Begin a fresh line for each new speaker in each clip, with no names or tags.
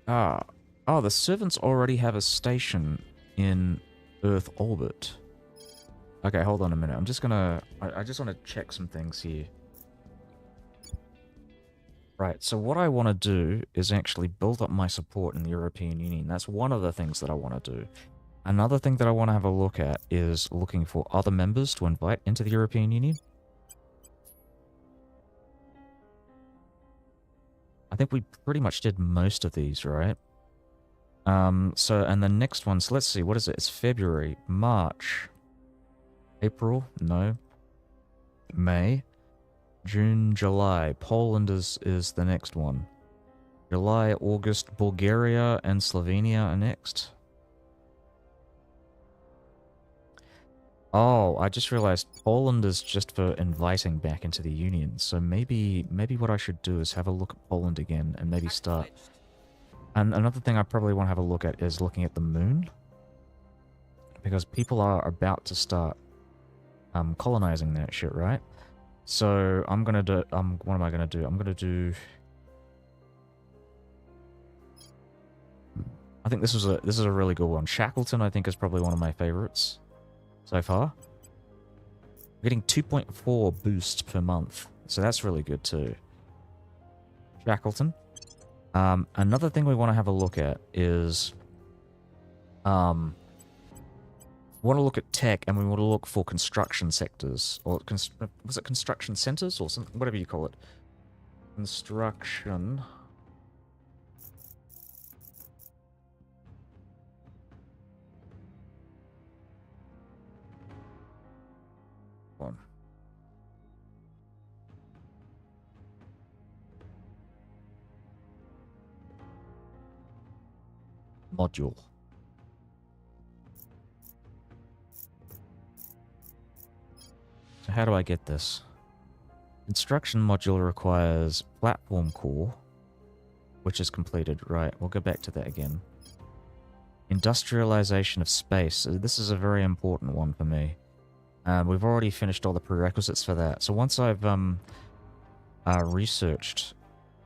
Ah, oh, the servants already have a station in Earth orbit. Okay, hold on a minute. I'm just gonna... I just want to check some things here. Right, so what I want to do is actually build up my support in the European Union. That's one of the things that I want to do. Another thing that I want to have a look at is looking for other members to invite into the European Union. I think we pretty much did most of these, right? And the next one, so let's see, what is it? It's February, March, April, no, May, June, July. Poland is the next one. July, August, Bulgaria and Slovenia are next. Oh, I just realized Poland is just for inviting back into the Union. So maybe what I should do is have a look at Poland again and maybe start. And another thing I probably want to have a look at is looking at the moon. Because people are about to start colonizing that shit, right? So I'm gonna do what am I gonna do? I'm gonna do I think this is a really good one. Shackleton I think is probably one of my favorites so far. Getting 2.4 boost per month. So that's really good too. Shackleton. Another thing we want to have a look at is we want to look at tech and we want to look for construction sectors. Or was it construction centers or something, whatever you call it. Construction. One. Module. So how do I get this? Construction module requires platform core, which is completed. Right, we'll go back to that again. Industrialization of space. So this is a very important one for me. We've already finished all the prerequisites for that. So once I've researched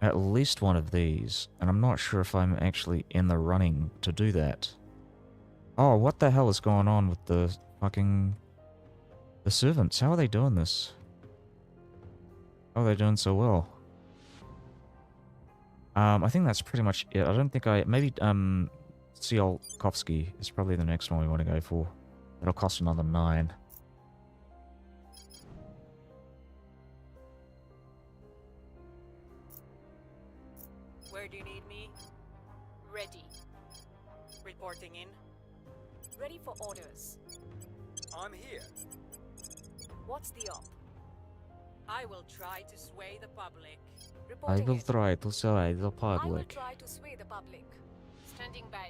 at least one of these, and I'm not sure if I'm actually in the running to do that. Oh, what the hell is going on with the fucking... the servants? How are they doing this? How are they doing so well? I think that's pretty much it. I don't think I... Maybe, Tsiolkovsky is probably the next one we want to go for. It'll cost another 9.
Where do you need me? Ready. Reporting in. Ready for orders.
I'm here.
What's the op? I will try to sway the public.
I
Reporting
will
in.
try to sway the
I will
public.
try to sway the public. Standing by.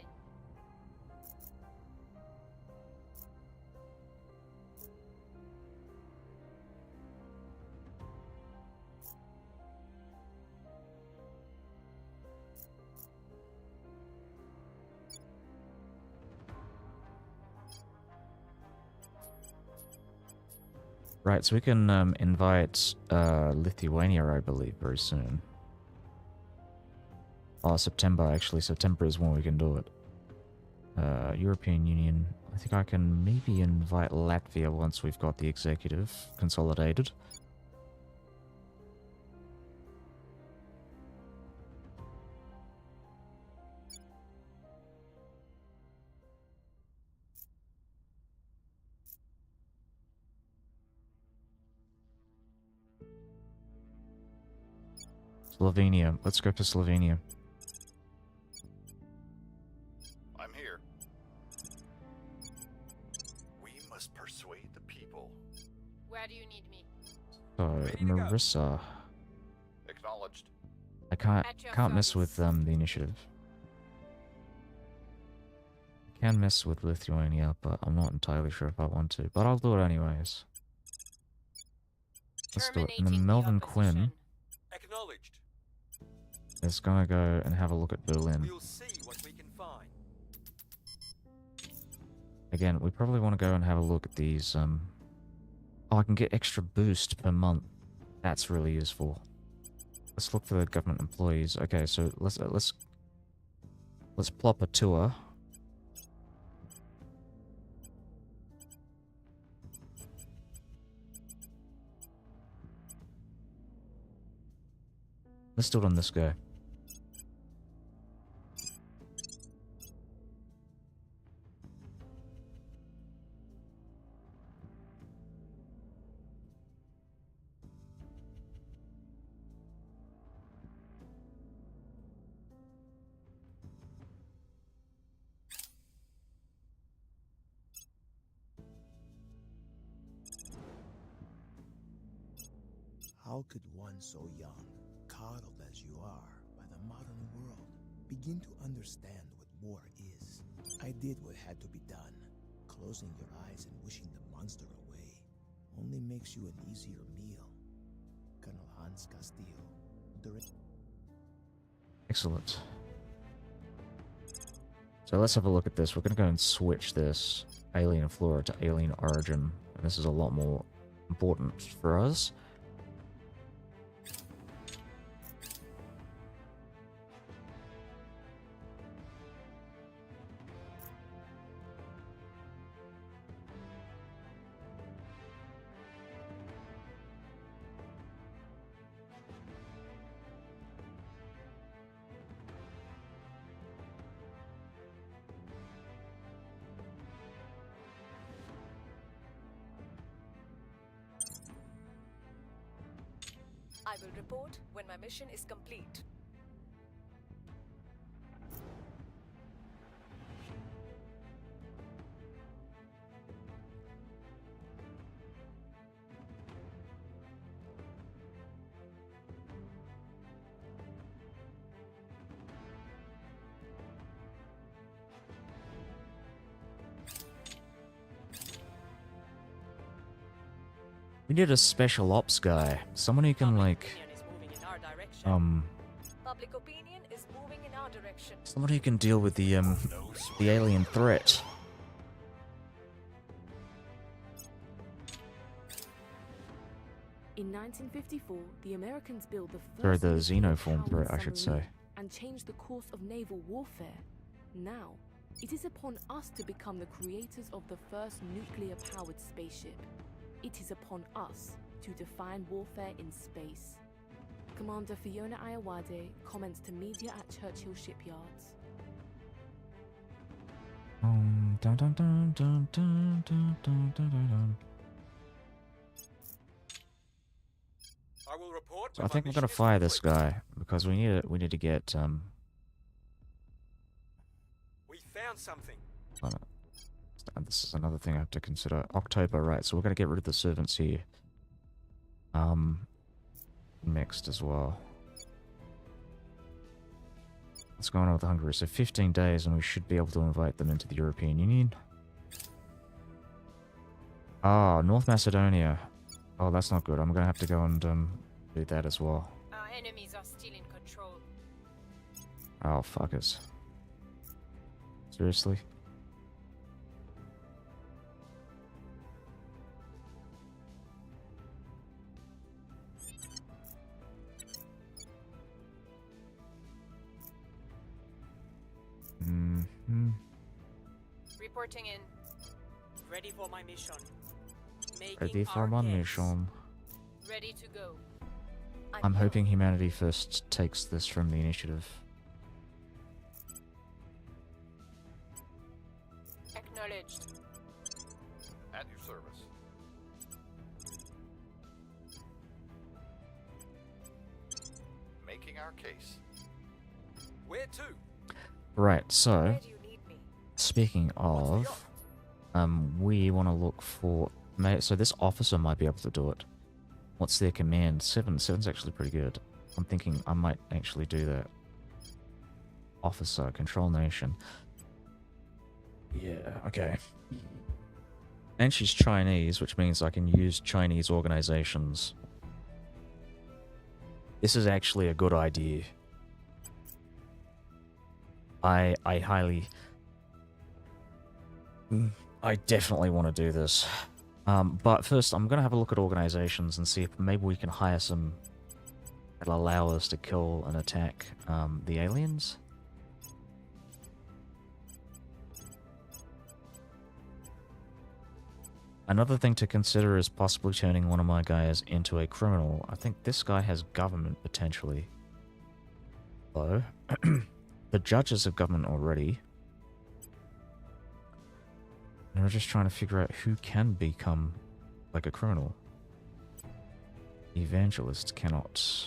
Right, so we can invite Lithuania, I believe, very soon. Oh, September, actually. September is when we can do it. European Union. I think I can maybe invite Latvia once we've got the executive consolidated. Slovenia. Let's go for Slovenia.
I'm here. We must persuade the people.
Where do you need me?
So,
Ready to go.
Marissa.
Acknowledged.
I can't
At your
mess with
service.
the initiative. I can mess with Lithuania, but I'm not entirely sure if I want to. But I'll do it anyways. Let's do it. And then Melvin Quinn
Acknowledged.
is gonna go and have a look at Berlin.
We'll see what we can find.
Again, we probably want to go and have a look at these. Oh, I can get extra boost per month. That's really useful. Let's look for the government employees. Okay, so let's Let's plop a tour. Let's do it on this guy.
How could one so young, coddled as you are by the modern world, begin to understand what war is? I did what had to be done. Closing your eyes and wishing the monster away only makes you an easier meal. Colonel Hans Castillo,
Excellent. So let's have a look at this. We're going to go and switch this alien flora to alien origin. And this is a lot more important for us.
I will report when my mission is complete.
We need a special ops guy. Someone who can, like,
Opinion is moving in our direction. Public opinion is moving in our direction.
someone who can deal with the alien threat.
In 1954, the Americans built the
Sorry,
first
the
nuclear
xenoform
powered
threat, I should
submarine
say.
and changed the course of naval warfare. Now, it is upon us to become the creators of the first nuclear-powered spaceship. It is upon us to define warfare in space. Commander Fiona Ayawade comments to media at Churchill Shipyards.
Dun, dun, dun, dun, dun, dun, dun, dun, dun.
I will report.
So I
when my
think we're
mission
gonna
is
fire this
complete.
guy because we need to get
We found something.
hold on. This is another thing I have to consider. October, right? So we're gonna get rid of the servants here. Mixed as well. What's going on with Hungary? So 15 days, and we should be able to invite them into the European Union. Ah, North Macedonia. Oh, that's not good. I'm gonna have to go and do that as well.
Our enemies are still in control.
Oh, fuckers. Seriously?
Reporting in. Ready for my mission. Making
Ready for
our
my
guess.
mission.
Ready to go.
I'm
here.
hoping humanity first takes this from the initiative.
Acknowledged.
At your service. Making our case. Where to?
Right, so
Where do you need me?
speaking
What's
of,
the
we want to look for. So this officer might be able to do it. What's their command? 7. 7's actually pretty good. I'm thinking I might actually do that. Officer, control nation. Yeah, okay. And she's Chinese, which means I can use Chinese organizations. This is actually a good idea. I highly... I definitely want to do this. But first, I'm going to have a look at organizations and see if maybe we can hire some that'll allow us to kill and attack the aliens. Another thing to consider is possibly turning one of my guys into a criminal. I think this guy has government, potentially. Though, the judges have government already. And we're just trying to figure out who can become, like, a criminal. Evangelist cannot.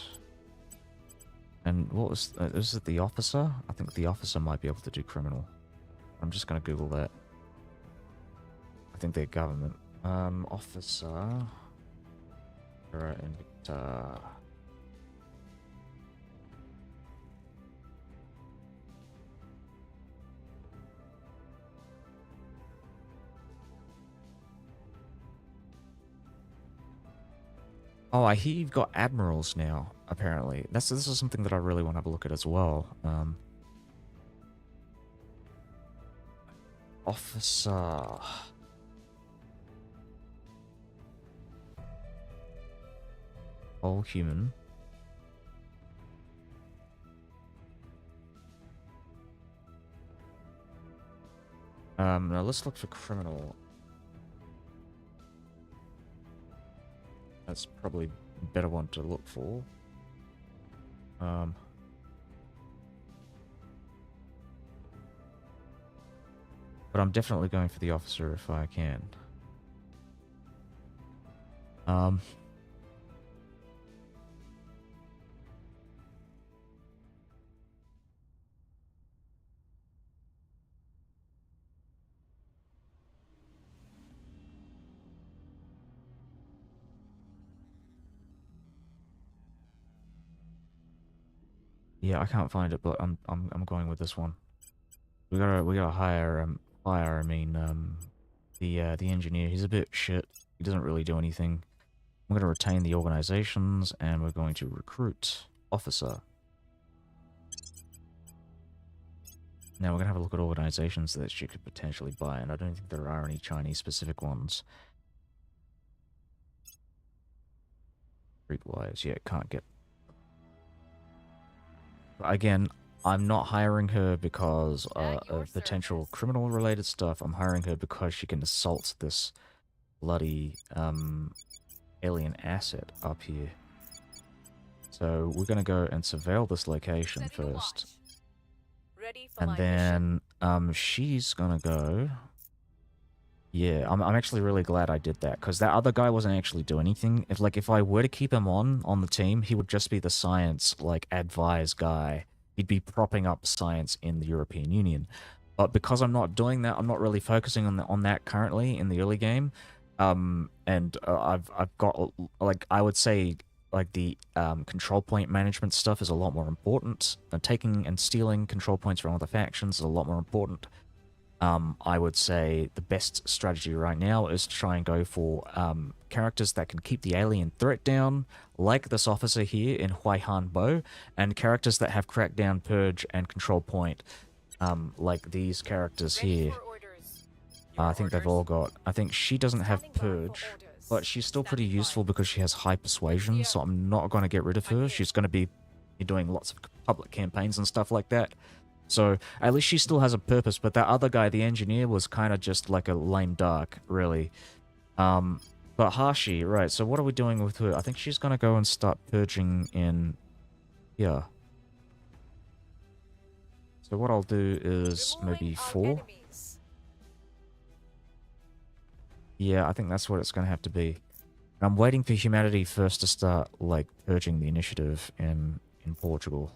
And what was... is it the officer? I think the officer might be able to do criminal. I'm just going to Google that. I think they're government. Officer... Terra Invicta... Oh, I hear you've got admirals now, apparently. This is something that I really want to have a look at as well. Officer... All human. Now let's look for criminal. That's probably a better one to look for. But I'm definitely going for the officer if I can. Yeah, I can't find it, but I'm going with this one. We gotta hire the engineer. He's a bit shit. He doesn't really do anything. I'm gonna retain the organizations, and we're going to recruit officer. Now we're gonna have a look at organizations that she could potentially buy, and I don't think there are any Chinese specific ones. Streetwise, yeah, can't get. Again, I'm not hiring her because of potential criminal related stuff. I'm hiring her because she can assault this bloody alien asset up here. So we're gonna go and surveil this location first. And then she's gonna go. Yeah, I'm actually really glad I did that, because that other guy wasn't actually doing anything. If I were to keep him on the team, he would just be the science, like, advise guy. He'd be propping up science in the European Union. But because I'm not doing that, I'm not really focusing on that currently in the early game. I've got, like, I would say, like, the control point management stuff is a lot more important. Taking and stealing control points from other factions is a lot more important. I would say the best strategy right now is to try and go for characters that can keep the alien threat down, like this officer here in Huaihan Bo, and characters that have crackdown, purge, and control point, like these characters here. I think they've all got... I think she doesn't have purge, but she's still pretty useful because she has high persuasion, so I'm not going to get rid of her. She's going to be doing lots of public campaigns and stuff like that. So, at least she still has a purpose, but that other guy, the engineer, was kind of just like a lame duck, really. But Hashi, right, so what are we doing with her? I think she's gonna go and start purging in here. So what I'll do is maybe 4. Yeah, I think that's what it's gonna have to be. I'm waiting for humanity first to start, like, purging the initiative in Portugal.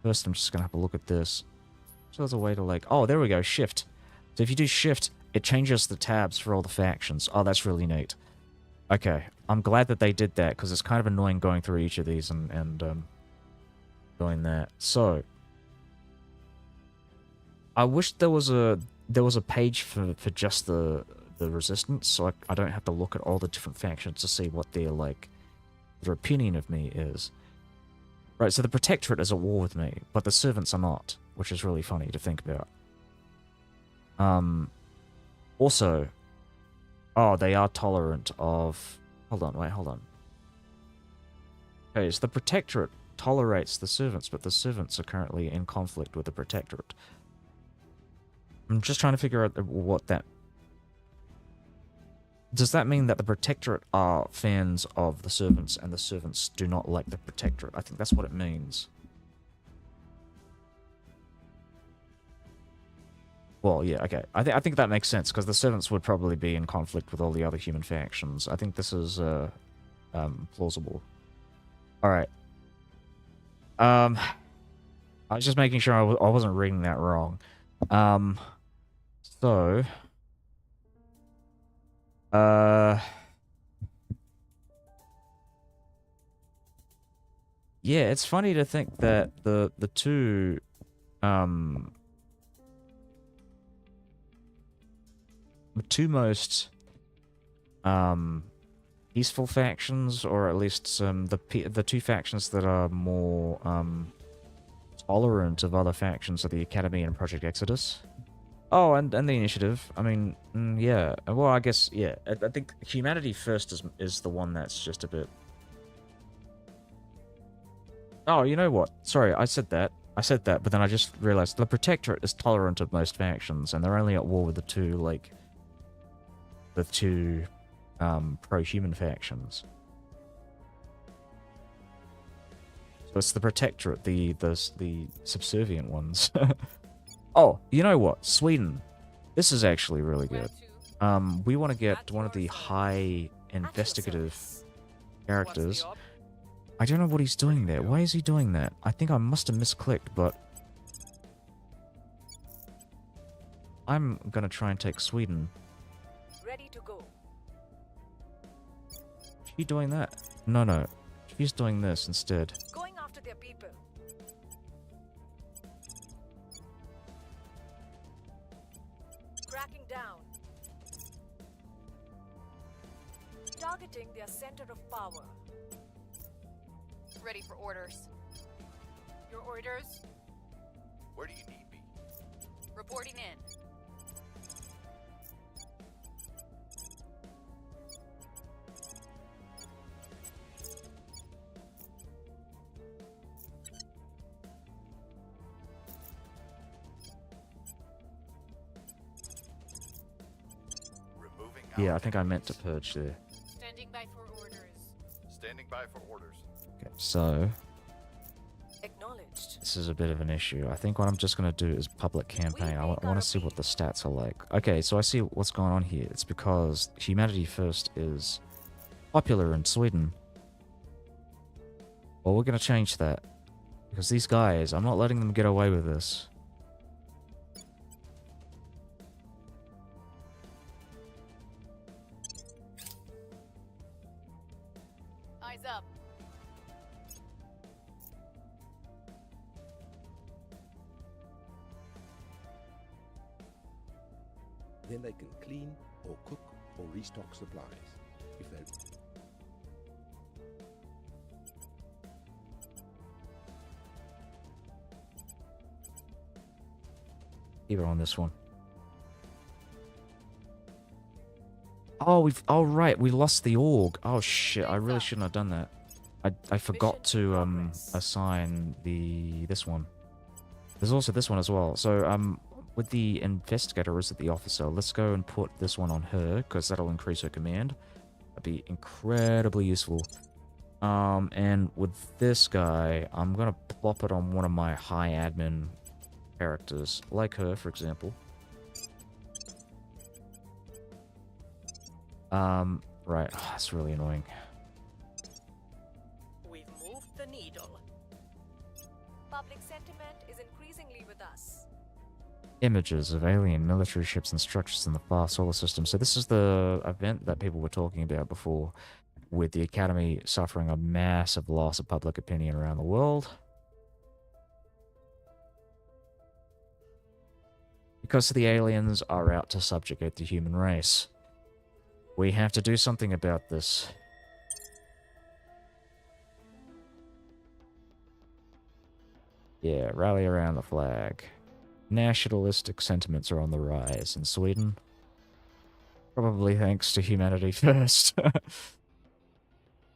First I'm just gonna have a look at this. So there's a way to, like... Oh, there we go, shift. So if you do shift, it changes the tabs for all the factions. Oh, that's really neat. Okay, I'm glad that they did that, because it's kind of annoying going through each of these and doing that. So... I wish there was a page for just the resistance, so I don't have to look at all the different factions to see what their, like, their opinion of me is. Right, so the Protectorate is at war with me, but the Servants are not, which is really funny to think about. Also, oh, they are tolerant of... Hold on, wait, hold on. Okay, so the Protectorate tolerates the Servants, but the Servants are currently in conflict with the Protectorate. I'm just trying to figure out what that does that mean that the Protectorate are fans of the Servants and the Servants do not like the Protectorate? I think that's what it means. Well, yeah, okay. I think that makes sense, because the Servants would probably be in conflict with all the other human factions. I think this is plausible. Alright. I was just making sure I wasn't reading that wrong. So... yeah, it's funny to think that the two most peaceful factions, or at least the two factions that are more tolerant of other factions, are the Academy and Project Exodus. Oh, and the Initiative. I mean, yeah. Well, I guess, yeah. I think Humanity First is the one that's just a bit... Oh, you know what? Sorry, I said that, but then I just realized the Protectorate is tolerant of most factions, and they're only at war with the two pro-human factions. So it's the Protectorate, the subservient ones. Oh, you know what? Sweden. This is actually really good. We want to get one of the high investigative characters. I don't know what he's doing there. Why is he doing that? I think I must have misclicked, but... I'm gonna try and take Sweden.
Ready to go.
Is she doing that? No. She's doing this instead.
Going after their people. Cracking down. Targeting their center of power.
Ready for orders. Your orders?
Where do you need me?
Reporting in.
Removing
Yeah, I
our
think I meant to purge there.
Standing by for orders.
Standing by for orders.
Okay, so...
Acknowledged.
this is a bit of an issue. I think what I'm just going to do is public campaign. I want to see what the stats are like. Okay, so I see what's going on here. It's because Humanity First is popular in Sweden. Well, we're going to change that. Because these guys, I'm not letting them get away with this.
Eyes up.
Then they can clean or cook or restock supplies. If they
Keep it on this one. Oh, right, we lost the org. Oh shit, I really shouldn't have done that. I forgot to assign this one. There's also this one as well. So with the investigator, or is it the officer? Let's go and put this one on her, because that'll increase her command. That'd be incredibly useful. And with this guy, I'm gonna plop it on one of my high admin characters, like her, for example. Right, that's really annoying.
We've moved the needle. Public sentiment is increasingly with us.
Images of alien military ships and structures in the far solar system. So this is the event that people were talking about before, with the Academy suffering a massive loss of public opinion around the world. Because the aliens are out to subjugate the human race. We have to do something about this. Yeah, rally around the flag. Nationalistic sentiments are on the rise in Sweden. Probably thanks to Humanity First.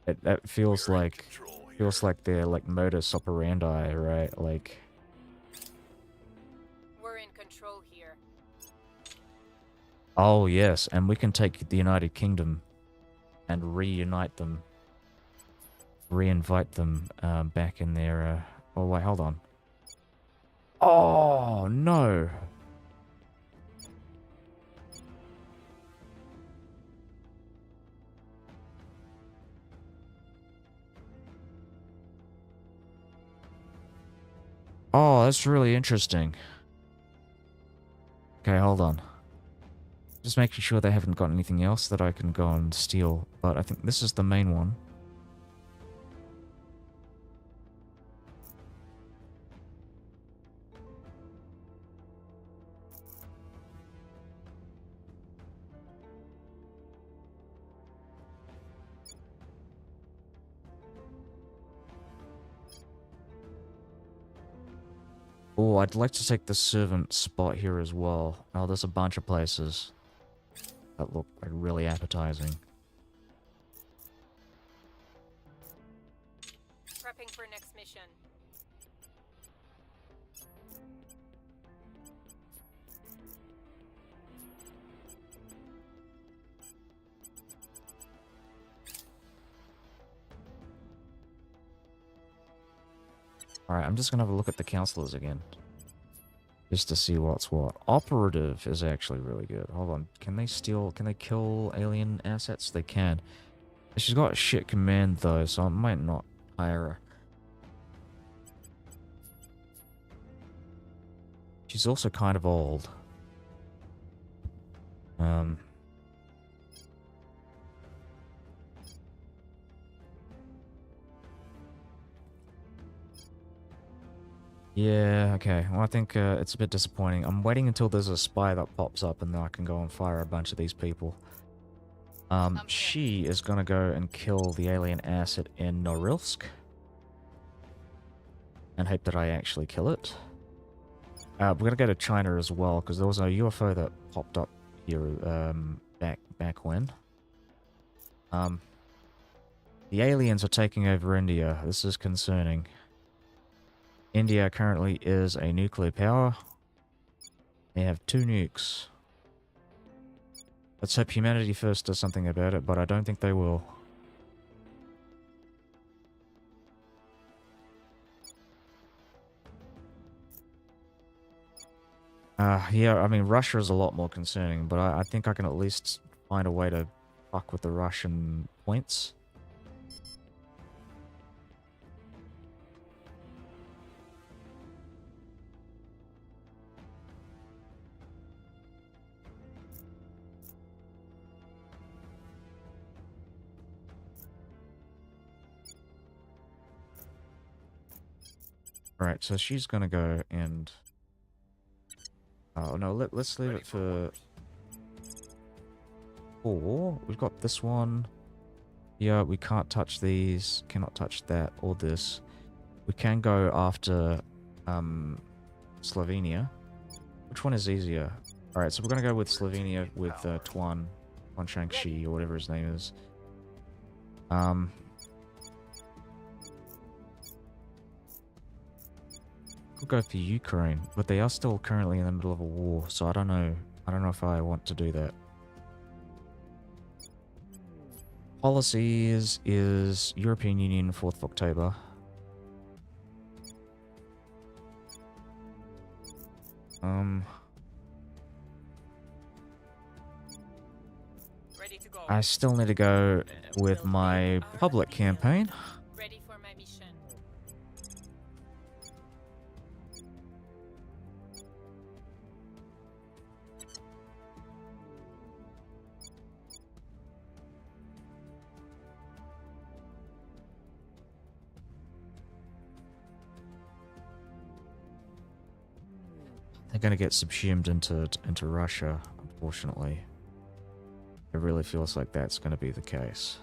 That feels
We're in
like
control here.
feels like their modus operandi, right? Like,
We're in control here.
Oh, yes, and we can take the United Kingdom and reunite them, re-invite them back in their... Oh, wait, hold on. Oh, no. Oh, that's really interesting. Okay, hold on. Just making sure they haven't got anything else that I can go and steal, but I think this is the main one. Oh, I'd like to take the servant spot here as well. Oh, there's a bunch of places that look like really appetizing.
Prepping for next mission.
Alright, I'm just gonna have a look at the counselors again. Just to see what's what. Operative is actually really good. Hold on. Can they kill alien assets? They can. She's got shit command though, so I might not hire her. She's also kind of old. Yeah, okay. Well, I think it's a bit disappointing. I'm waiting until there's a spy that pops up and then I can go and fire a bunch of these people. She is gonna go and kill the alien asset in Norilsk. And hope that I actually kill it. We're gonna go to China as well, because there was a UFO that popped up here back when. The aliens are taking over India. This is concerning. India currently is a nuclear power. They have 2 nukes. Let's hope humanity first does something about it, but I don't think they will. Yeah, I mean, Russia is a lot more concerning, but I think I can at least find a way to fuck with the Russian points. Alright, so she's gonna go and... Oh, no, let's leave it for... 4. We've got this one. Yeah, we can't touch these. Cannot touch that or this. We can go after Slovenia. Which one is easier? Alright, so we're gonna go with Slovenia with Tuan Shang-Chi or whatever his name is. We'll go for Ukraine, but they are still currently in the middle of a war, so I don't know. I don't know if I want to do that. Policy is European Union 4th of October.
Ready to go.
I still need to go with my public campaign.
Ready for my mission.
They're going to get subsumed into Russia, unfortunately. It really feels like that's going to be the case.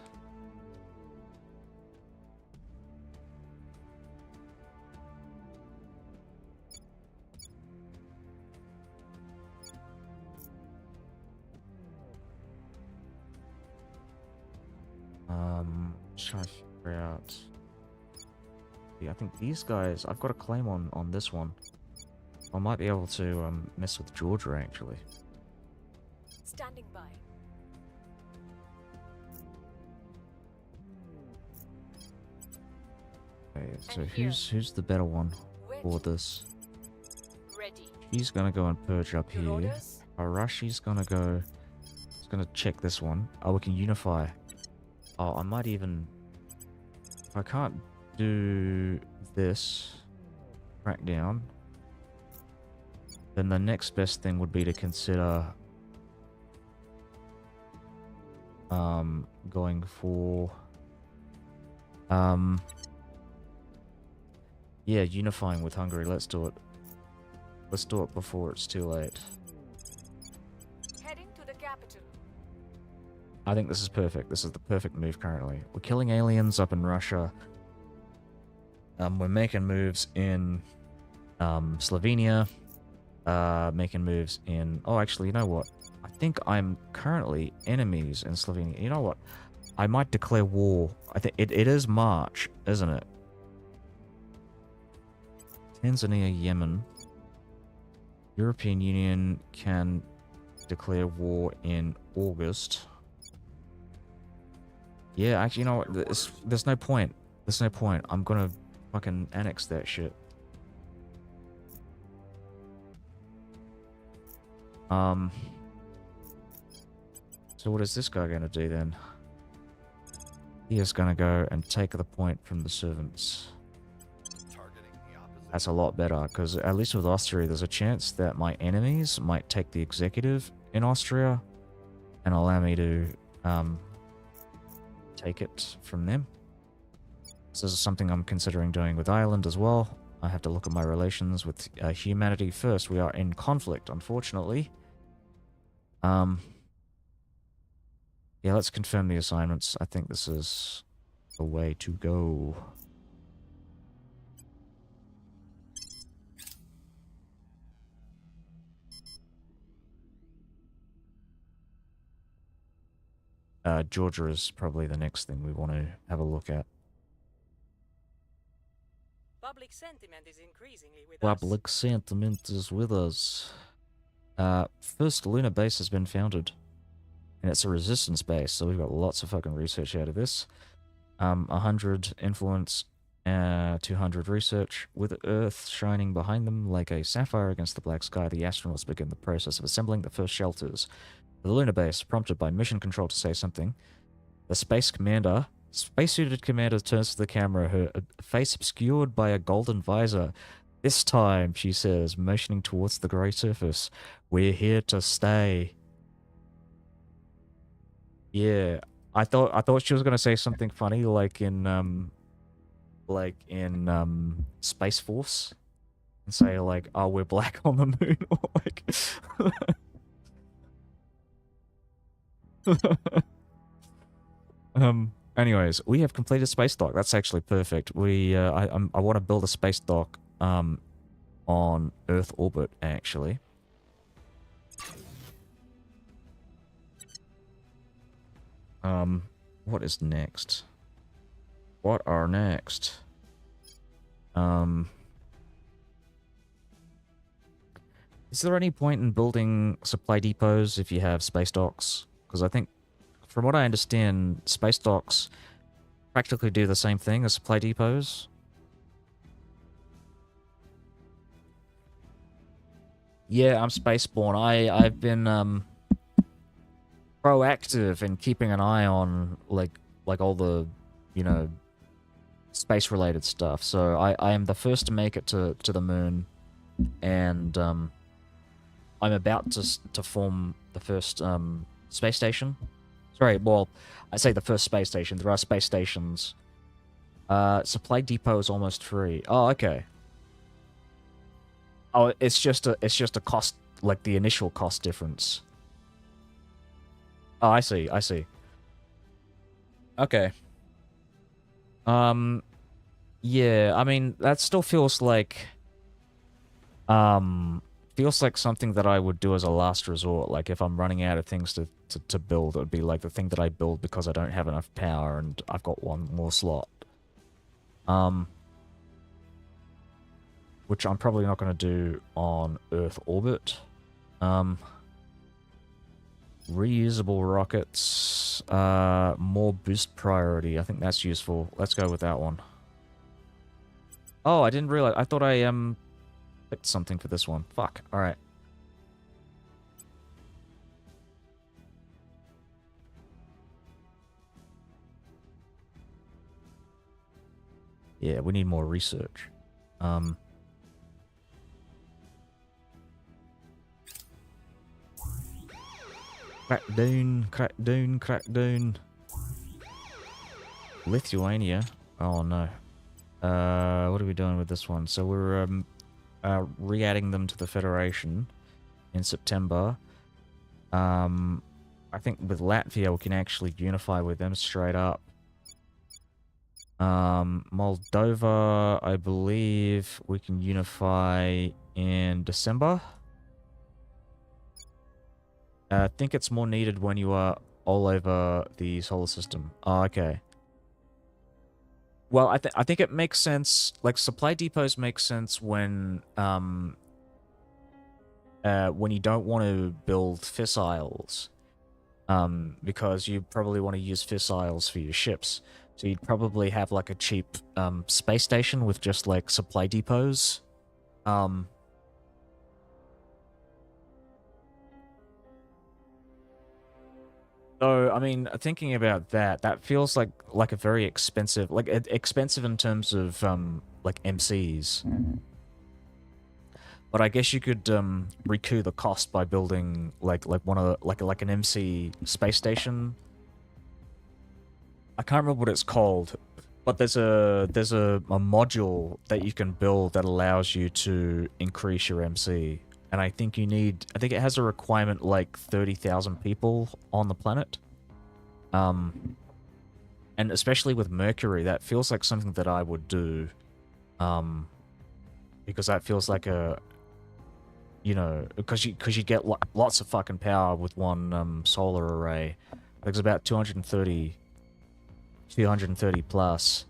Just trying to figure out. Yeah, I think these guys. I've got a claim on this one. I might be able to mess with Georgia actually.
Standing by.
Okay, so
And here.
who's the better one
Where
for
to?
this?
Ready.
He's gonna go and purge up
Your
here.
orders?
Arashi's gonna go. He's gonna check this one. Oh, we can unify. Oh, I might even. If I can't do this, crack down, then the next best thing would be to consider going for yeah, unifying with Hungary. Let's do it. Let's do it before it's too late.
Heading to the capital.
I think this is perfect. This is the perfect move currently. We're killing aliens up in Russia. We're making moves in Slovenia. Making moves in... Oh, actually, you know what? I think I'm currently enemies in Slovenia. You know what? I might declare war. I think it is March, isn't it? Tanzania, Yemen. European Union can declare war in August. Yeah, actually, you know what? There's no point. There's no point. I'm gonna fucking annex that shit. So what is this guy gonna do then? He is gonna go and take the point from the servants.
Targeting the opposite.
That's a lot better, because at least with Austria, there's a chance that my enemies might take the executive in Austria and allow me to take it from them. So this is something I'm considering doing with Ireland as well. I have to look at my relations with humanity first. We are in conflict, unfortunately. Yeah, let's confirm the assignments. I think this is the way to go. Georgia is probably the next thing we want to have a look at.
Public sentiment is increasingly with us.
Public sentiment is with us. First lunar base has been founded. And it's a resistance base, so we've got lots of fucking research out of this. 100 influence, 200 research. With Earth shining behind them like a sapphire against the black sky, the astronauts begin the process of assembling the first shelters. The lunar base, prompted by mission control to say something, the spacesuited commander turns to the camera, her face obscured by a golden visor. This time, she says, motioning towards the grey surface, we're here to stay. Yeah, I thought she was gonna say something funny, like in Space Force, and say like, "Oh, we're black on the moon," or like. Anyways, we have completed space dock. That's actually perfect. We I want to build a space dock on Earth orbit actually. What is next? What are next? Is there any point in building supply depots if you have space docks? Because I think, from what I understand, space docks practically do the same thing as supply depots. Yeah, I'm spaceborne. I've been proactive in keeping an eye on like all the, you know, space related stuff. So I am the first to make it to the moon, and I'm about to form the first space station. Sorry, well, I say the first space station. There are space stations. Supply depot is almost free. Oh, okay. Oh, it's just a cost, like the initial cost difference. Oh, I see. I see. Okay. Yeah, I mean, that still feels like something that I would do as a last resort. Like if I'm running out of things to build, it would be like the thing that I build because I don't have enough power and I've got one more slot. Which I'm probably not going to do on Earth orbit. Reusable rockets. More boost priority. I think that's useful. Let's go with that one. Oh, I didn't realize. I thought I picked something for this one. Fuck. All right. Yeah, we need more research. Crack down, crack down, crack down. Lithuania. Oh no. What are we doing with this one? So we're re-adding them to the Federation in September. I think with Latvia we can actually unify with them straight up. Moldova, I believe we can unify in December. I think it's more needed when you are all over the solar system. Oh, okay. Well, I think it makes sense. Like, supply depots make sense when you don't want to build fissiles, because you probably want to use fissiles for your ships. So you'd probably have like a cheap space station with just like supply depots. So, I mean, thinking about that, that feels like a very expensive, like expensive in terms of like MCs. But I guess you could recoup the cost by building like one of the, like an MC space station. I can't remember what it's called, but there's a module that you can build that allows you to increase your MC. And I think it has a requirement like 30,000 people on the planet. And especially with Mercury, that feels like something that I would do. Because that feels like a, you know, because you get lots of fucking power with one solar array. There's about 230 plus.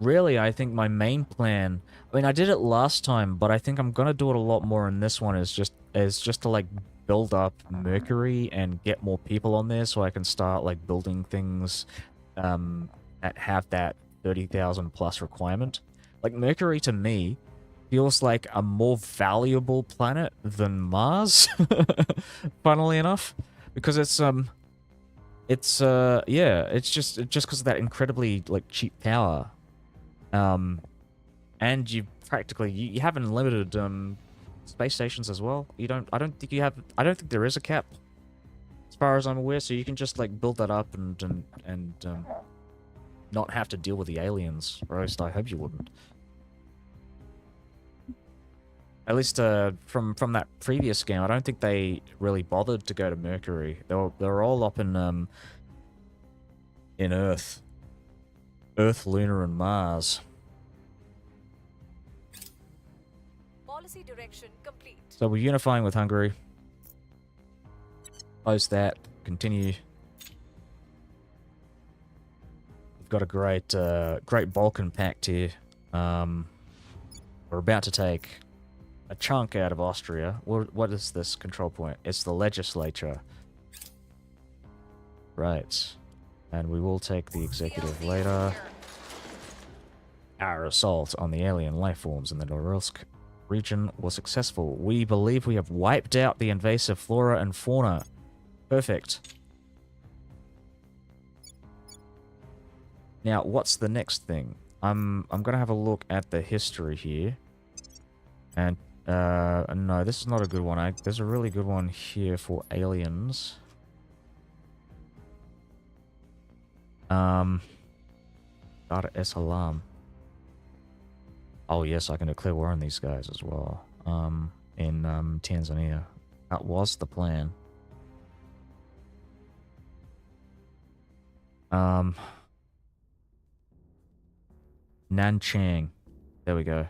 Really, I think my main plan, I mean, I did it last time, but I think I'm gonna do it a lot more in this one, is just to like build up Mercury and get more people on there so I can start like building things that have that 30,000 plus requirement. Like, Mercury to me feels like a more valuable planet than Mars, funnily enough, because it's yeah, it's just because of that incredibly like cheap power. And you practically you have unlimited space stations as well. I don't think there is a cap, as far as I'm aware, so you can just like build that up and not have to deal with the aliens, or at least I hope you wouldn't. At least from that previous game, I don't think they really bothered to go to Mercury. They were all up in Earth, Lunar, and Mars.
Policy direction complete.
So we're unifying with Hungary. Close that. Continue. We've got a great Balkan pact here. We're about to take a chunk out of Austria. What is this control point? It's the legislature. Right. And we will take the executive later. Our assault on the alien life forms in the Norilsk region was successful. We believe we have wiped out the invasive flora and fauna. Perfect. Now, what's the next thing? I'm gonna have a look at the history here. And no, this is not a good one. There's a really good one here for aliens. Dar es Salaam. Oh yes, I can declare war on these guys as well. In Tanzania. That was the plan. Nanchang. There we go.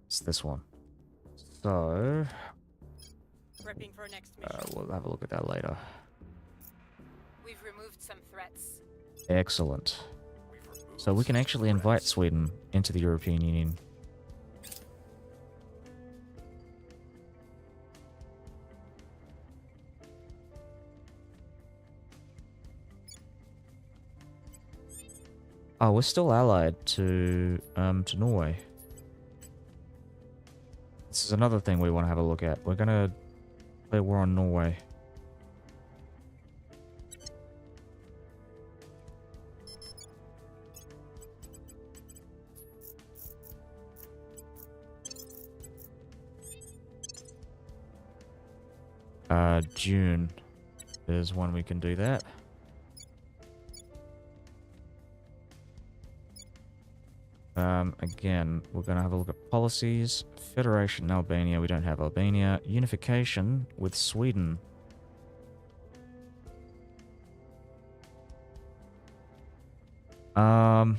It's this one. So
Prepping for next mission.
we'll have a look at that later.
We've removed some threats.
Excellent.
We've removed
So we can actually invite Sweden into the European Union. Oh, we're still allied to Norway. This is another thing we want to have a look at. We're gonna play war on Norway. June is when we can do that. Again, we're going to have a look at policies. Federation Albania, we don't have Albania. Unification with Sweden. Come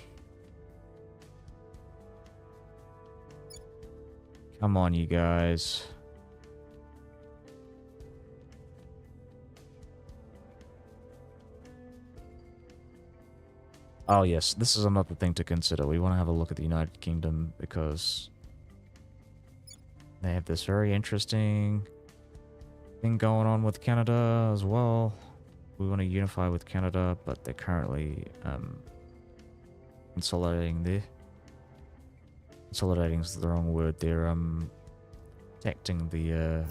on, you guys. Oh yes, this is another thing to consider. We want to have a look at the United Kingdom because they have this very interesting thing going on with Canada as well. We want to unify with Canada, but they're currently consolidating there. Consolidating is the wrong word. They're protecting their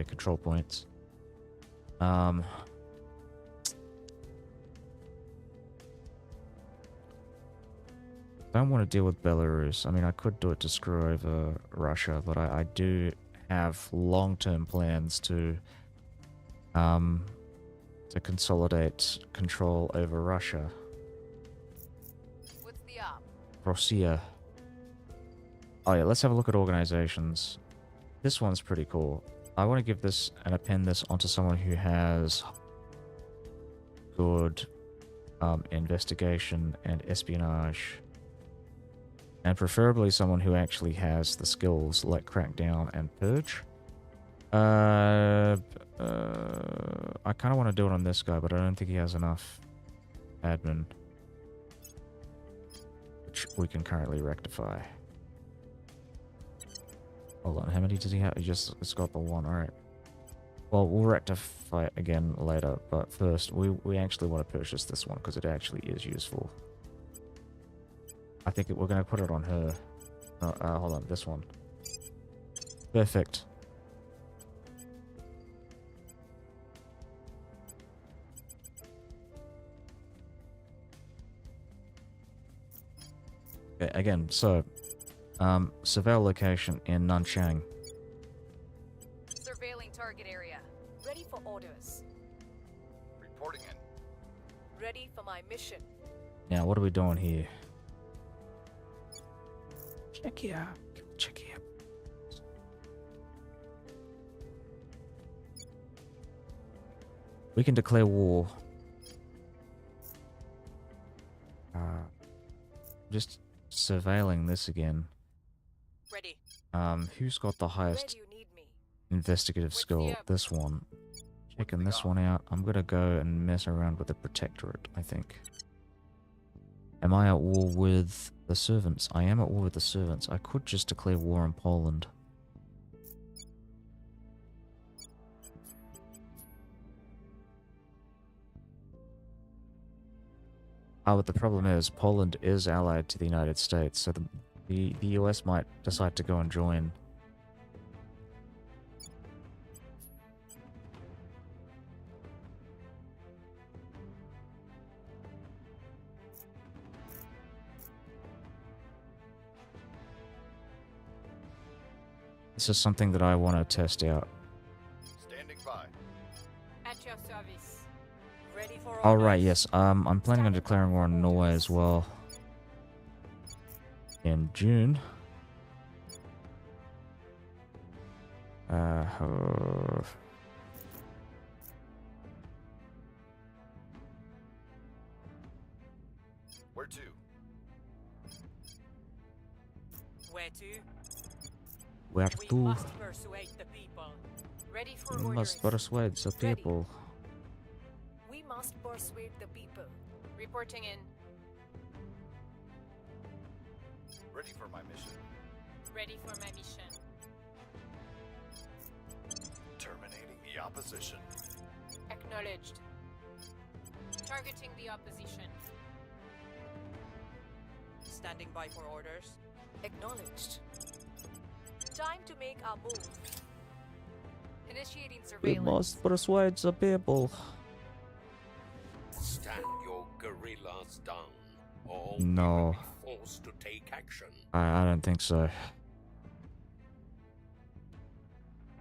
control points. Don't want to deal with Belarus. I mean, I could do it to screw over Russia, but I do have long-term plans to consolidate control over Russia.
What's the op?
Russia. Oh yeah, let's have a look at organizations. This one's pretty cool. I want to give this and append this onto someone who has good investigation and espionage. And preferably someone who actually has the skills like Crackdown and Purge. I kind of want to do it on this guy, but I don't think he has enough admin. Which we can currently rectify. Hold on, how many does he have? It's got the one, alright. Well, we'll rectify it again later, but first, we actually want to purchase this one because it actually is useful. I think we're going to put it on her. Hold on, this one. Perfect. Okay, again, so, surveil location in Nanchang.
Surveilling target area.
Ready for orders.
Reporting in.
Ready for my mission.
Now, what are we doing here? Czechia. Czechia. We can declare war. Just surveilling this again.
Ready.
Who's got the
Where
highest
do you need me?
investigative skill? This one. Checking this one out. I'm gonna go and mess around with the Protectorate, I think. Am I at war with the servants? I am at war with the servants. I could just declare war on Poland. Oh, but the problem is, Poland is allied to the United States, so the US might decide to go and join. This is something that I want to test out.
Standing by.
At your service. Ready for orders.
Oh, right, yes. I'm planning on declaring war on Norway as well. In June.
Where to?
Where to?
Where
We
to?
must persuade the people.
Ready for
We
orders.
must persuade the people.
We must persuade the people.
Reporting in.
Ready for my mission.
Ready for my mission.
Terminating the opposition.
Acknowledged. Targeting the opposition.
Standing by for orders.
Acknowledged. Time to make our move.
Initiating
We
surveillance.
must persuade the people.
Stand your guerrillas down, or
No.
we will be forced to take action.
I don't think so.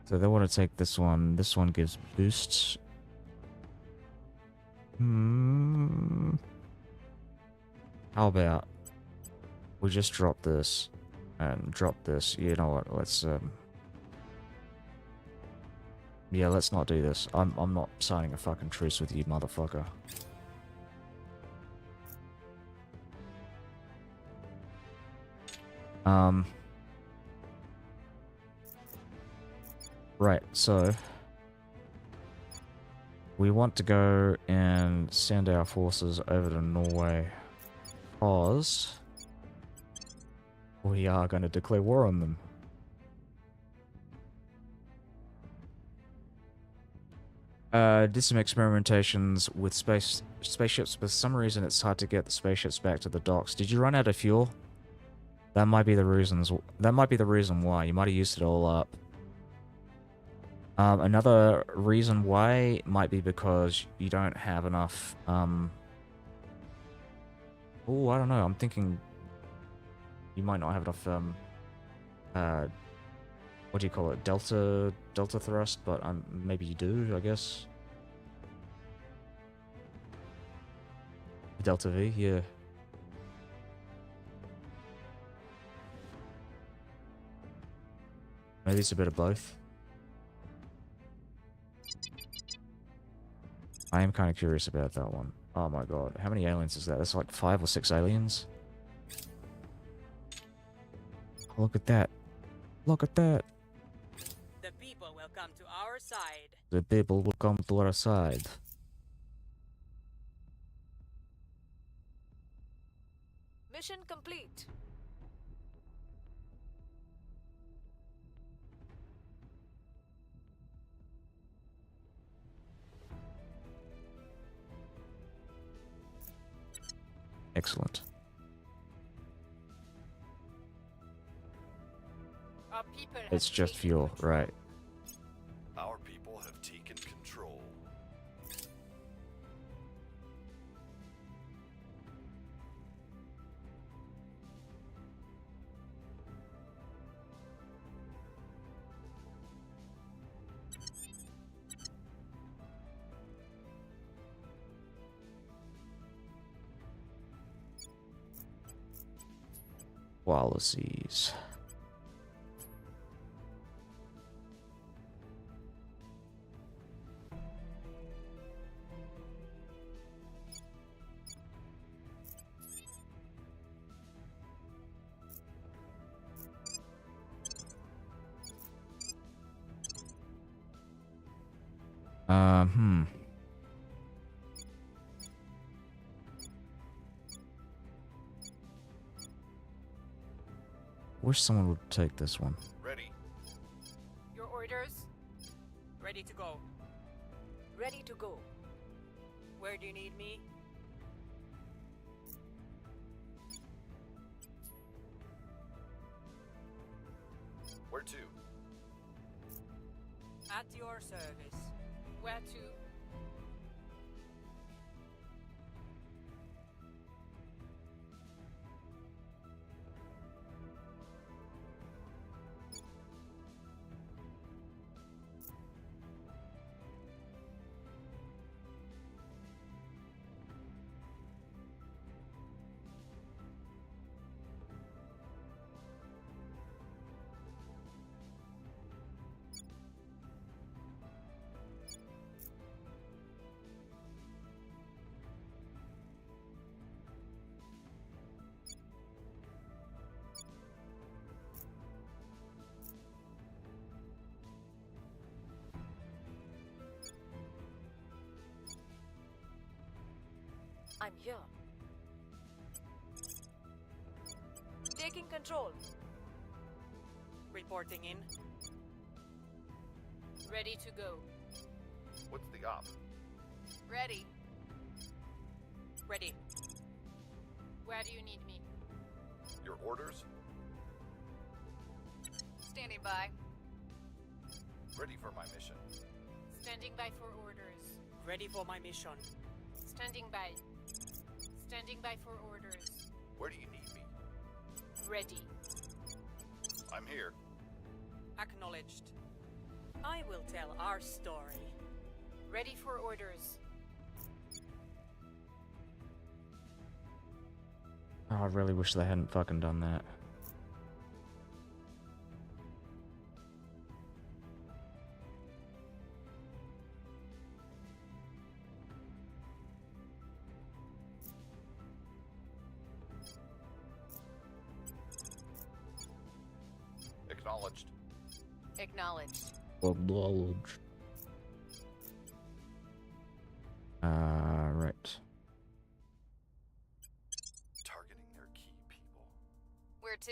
So they want to take this one. This one gives boosts. How about we just drop this and drop this? You know what? Let's yeah, let's not do this. I'm not signing a fucking truce with you, motherfucker. Right, so we want to go and send our forces over to Norway because we are going to declare war on them. Did some experimentations with spaceships. For some reason, it's hard to get the spaceships back to the docks. Did you run out of fuel? That might be the reasons. That might be the reason why. You might have used it all up. Another reason why might be because you don't have enough. Oh, I don't know. I'm thinking you might not have enough. What do you call it? Delta thrust, but maybe you do. I guess. Delta V, yeah. Maybe it's a bit of both. I am kind of curious about that one. Oh my god, how many aliens is that? That's like 5 or 6 aliens. Look at that. Look at that.
The people will come to our side.
The people will come to our side.
Mission complete.
Excellent.
Our people have
It's just
taken
fuel,
control.
right.
Our people have taken control.
Policies. Wish someone would take this one.
Ready.
Your orders?
Ready to go.
Ready to go.
Where do you need me?
Where to?
At your service.
Where to?
I'm here. Taking control.
Reporting in.
Ready to go.
What's the op?
Ready.
Ready.
Where do you need me?
Your orders?
Standing by.
Ready for my mission.
Standing by for orders.
Ready for my mission.
Standing by. Standing by for orders.
Where do you need me?
Ready.
I'm here.
Acknowledged. I will tell our story.
Ready for orders.
Oh, I really wish they hadn't fucking done that.
Acknowledged.
Acknowledged.
Right.
Targeting their key people.
Where to?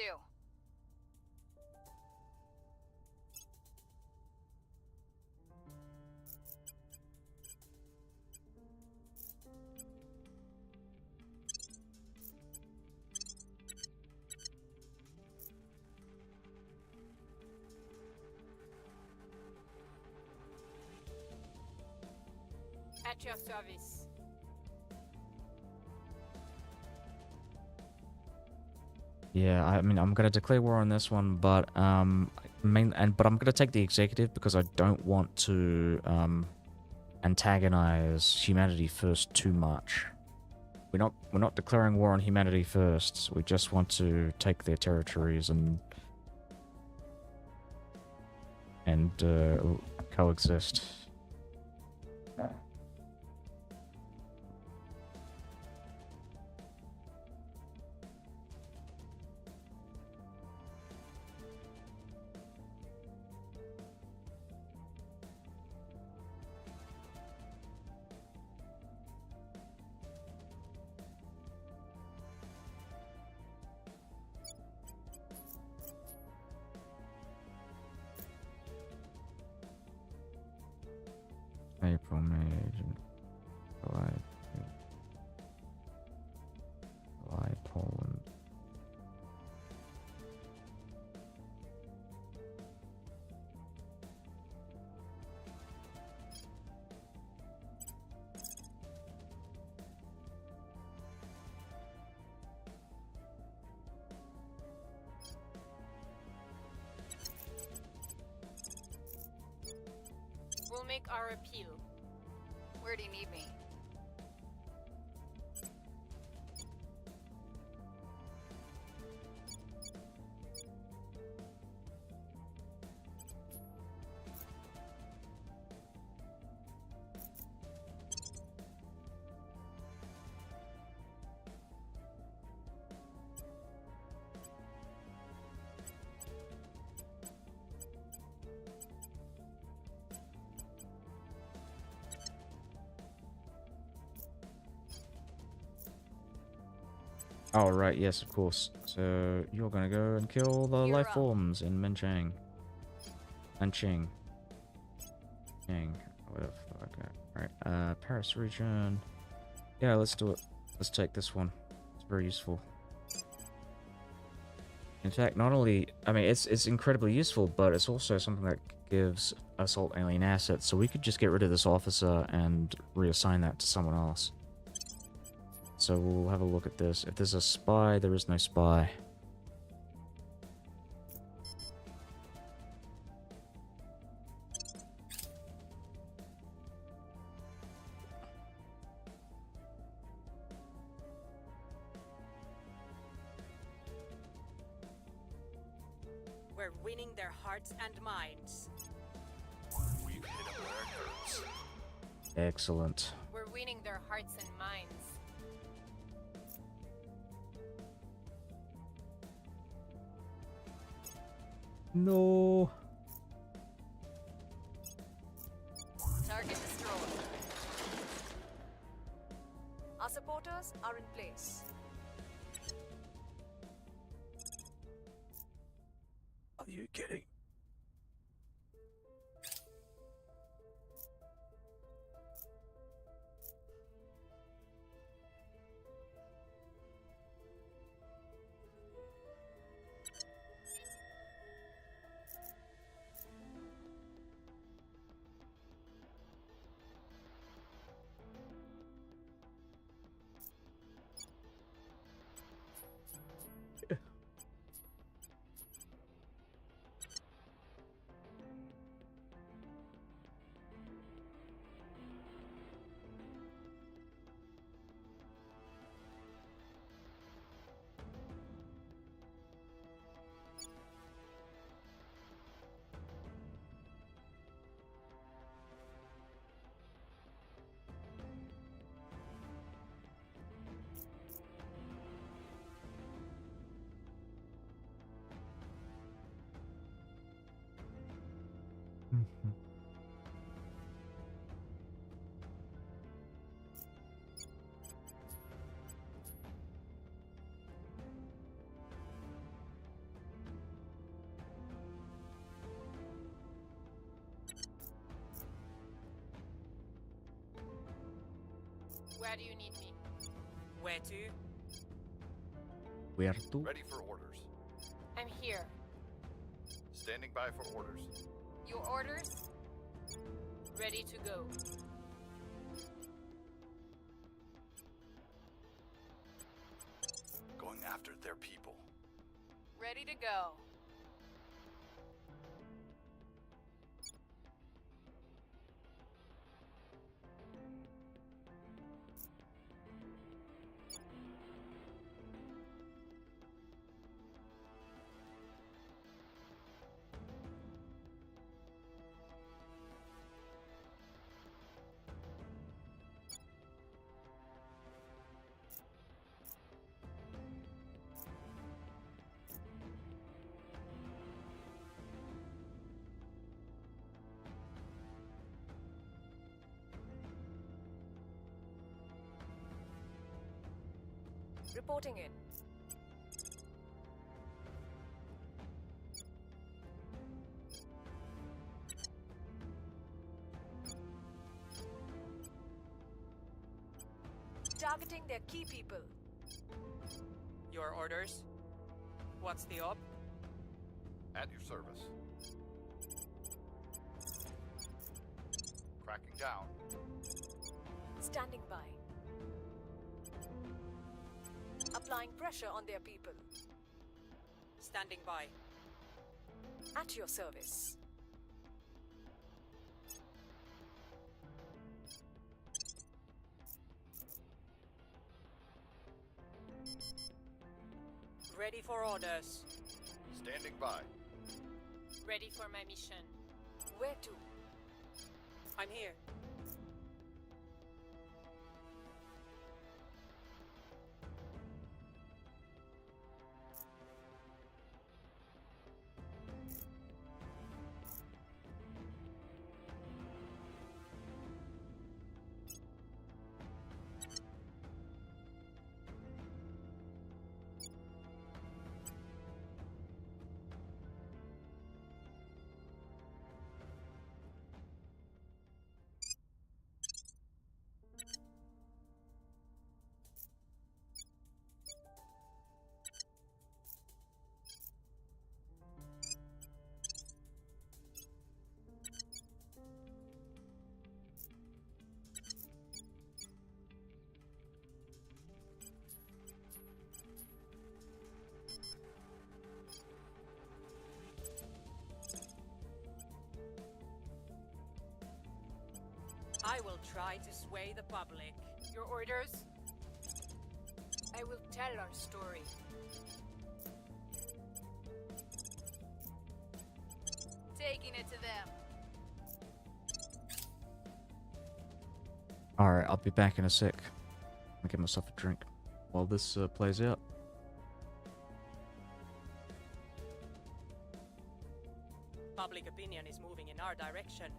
At your service.
Yeah, I mean, I'm gonna declare war on this one, but but I'm gonna take the executive because I don't want to antagonize humanity first too much. We're not declaring war on humanity first. We just want to take their territories and coexist. April, May, June, July, Poland.
We'll make our appeal. Where do you need me?
Oh, right, yes, of course. So, you're gonna go and kill the
You're
life
up.
forms in Menchang. Menching. Ching. Whatever. Okay. Alright, Paris region. Yeah, let's do it. Let's take this one. It's very useful. In fact, not only... I mean, it's incredibly useful, but it's also something that gives assault alien assets, so we could just get rid of this officer and reassign that to someone else. So we'll have a look at this. If there's a spy, there is no spy.
We're winning their hearts and minds.
We've hit them where it hurts.
Excellent.
We're winning their hearts and minds.
No.
Target destroyed. Our supporters are in place.
you kidding? Mhm.
Where do you need me?
Where to?
Where to?
Ready for orders.
I'm here.
Standing by for orders.
Your orders? Ready to go.
Going after their people.
Ready to go.
Reporting in. Targeting their key people.
Your orders? What's the op?
At your service. Cracking down.
Standing by. Applying pressure on their people.
Standing by.
At your service.
Ready for orders.
Standing by.
Ready for my mission.
Where to?
I'm here. I will try to sway the public.
Your orders? I will tell our story. Taking it to them.
Alright, I'll be back in a sec. I'll get myself a drink while this plays out.
Public opinion is moving in our direction.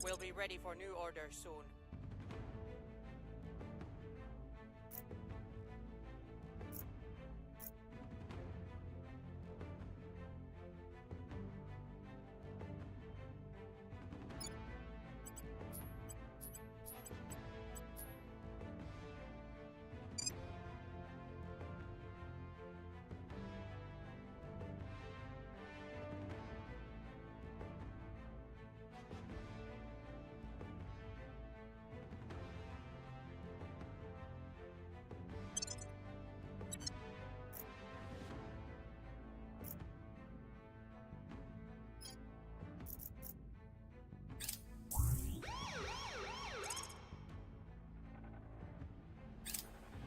We'll be ready for new orders soon.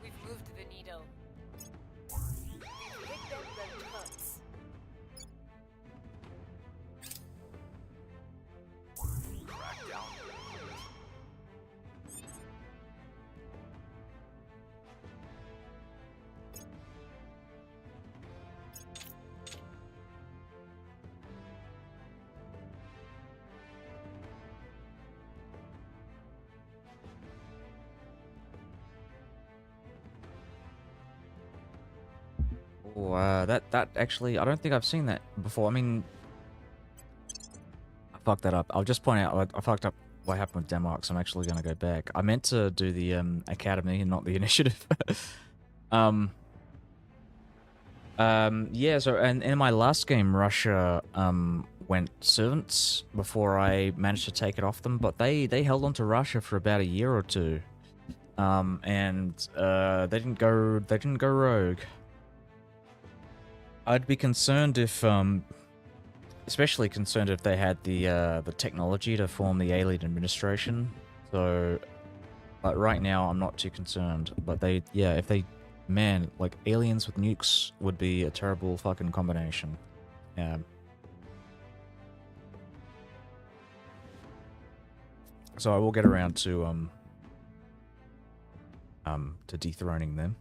We've moved the needle. We've hit them where it hurts.
Crackdown.
Oh, that actually, I don't think I've seen that before. I mean, I fucked that up. I'll just point out, I fucked up what happened with Denmark, so I'm actually going to go back. I meant to do the academy and not the initiative. Yeah, so and in my last game, Russia went servants before I managed to take it off them, but they held on to Russia for about a year or two. And they didn't go rogue. I'd be concerned if especially concerned if they had the technology to form the alien administration. So but right now I'm not too concerned, but if they, man, like aliens with nukes would be a terrible fucking combination. Yeah. So I will get around to dethroning them.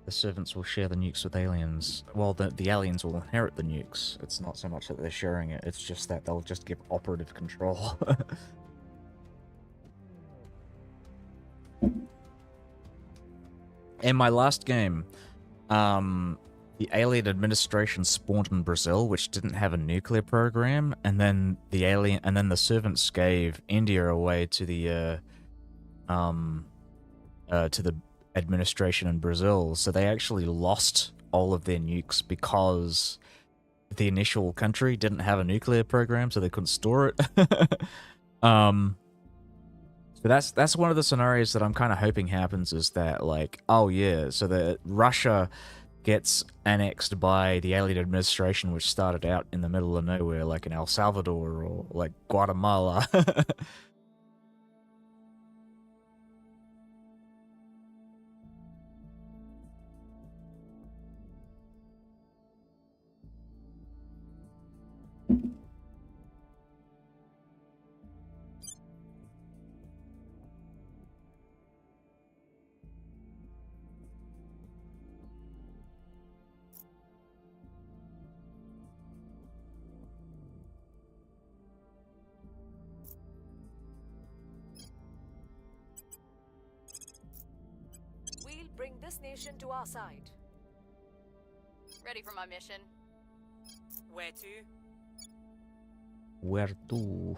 The servants will share the nukes with aliens. Well, the aliens will inherit the nukes. It's not so much that they're sharing it, it's just that they'll just give operative control. In my last game, the alien administration spawned in Brazil, which didn't have a nuclear program, and then the servants gave India away to the administration in Brazil, so they actually lost all of their nukes because the initial country didn't have a nuclear program, so they couldn't store it. So that's one of the scenarios that I'm kind of hoping happens, is that, like, oh yeah, so that Russia gets annexed by the alien administration, which started out in the middle of nowhere, like in El Salvador or like Guatemala.
We'll bring this nation to our side.
Ready for my mission.
Where to?
Where to?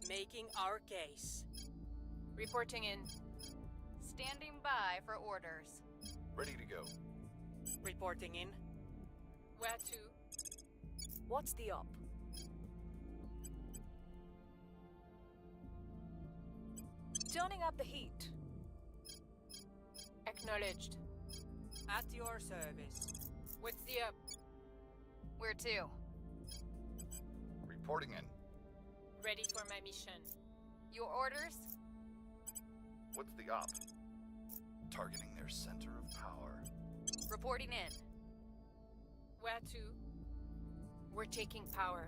Making our case.
Reporting in. Standing by for orders.
Ready to go.
Reporting in.
Where to? What's the op? Turning up the heat.
Acknowledged.
At your service.
What's the op?
Where to?
Reporting in.
Ready for my mission.
Your orders?
What's the op? Targeting their center of power.
Reporting in.
Where to? We're taking power.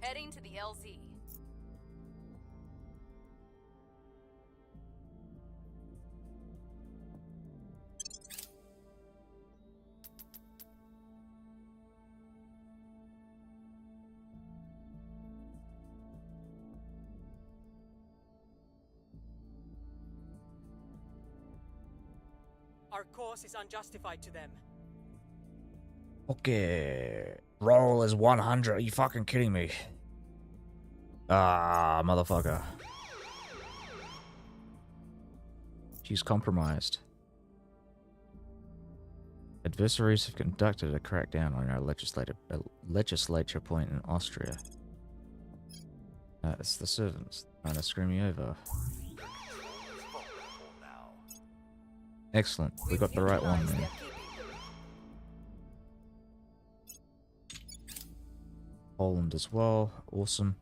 Heading to the LZ.
Our course is unjustified to them.
Okay. Roll is 100. Are you fucking kidding me? Ah, motherfucker. She's compromised. Adversaries have conducted a crackdown on our legislature point in Austria. It's the servants trying to screw me over. Excellent. We got the right one there. Poland as well. Awesome.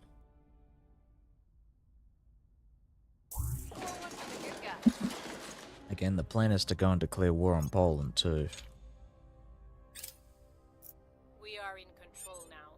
Again, the plan is to go and declare war on Poland too.
We are in control now.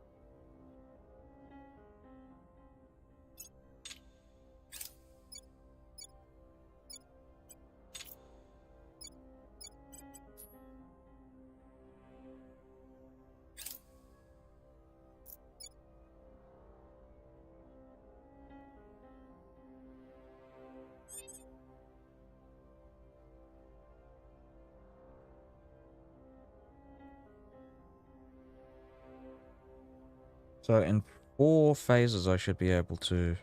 So in 4 phases I should be able to...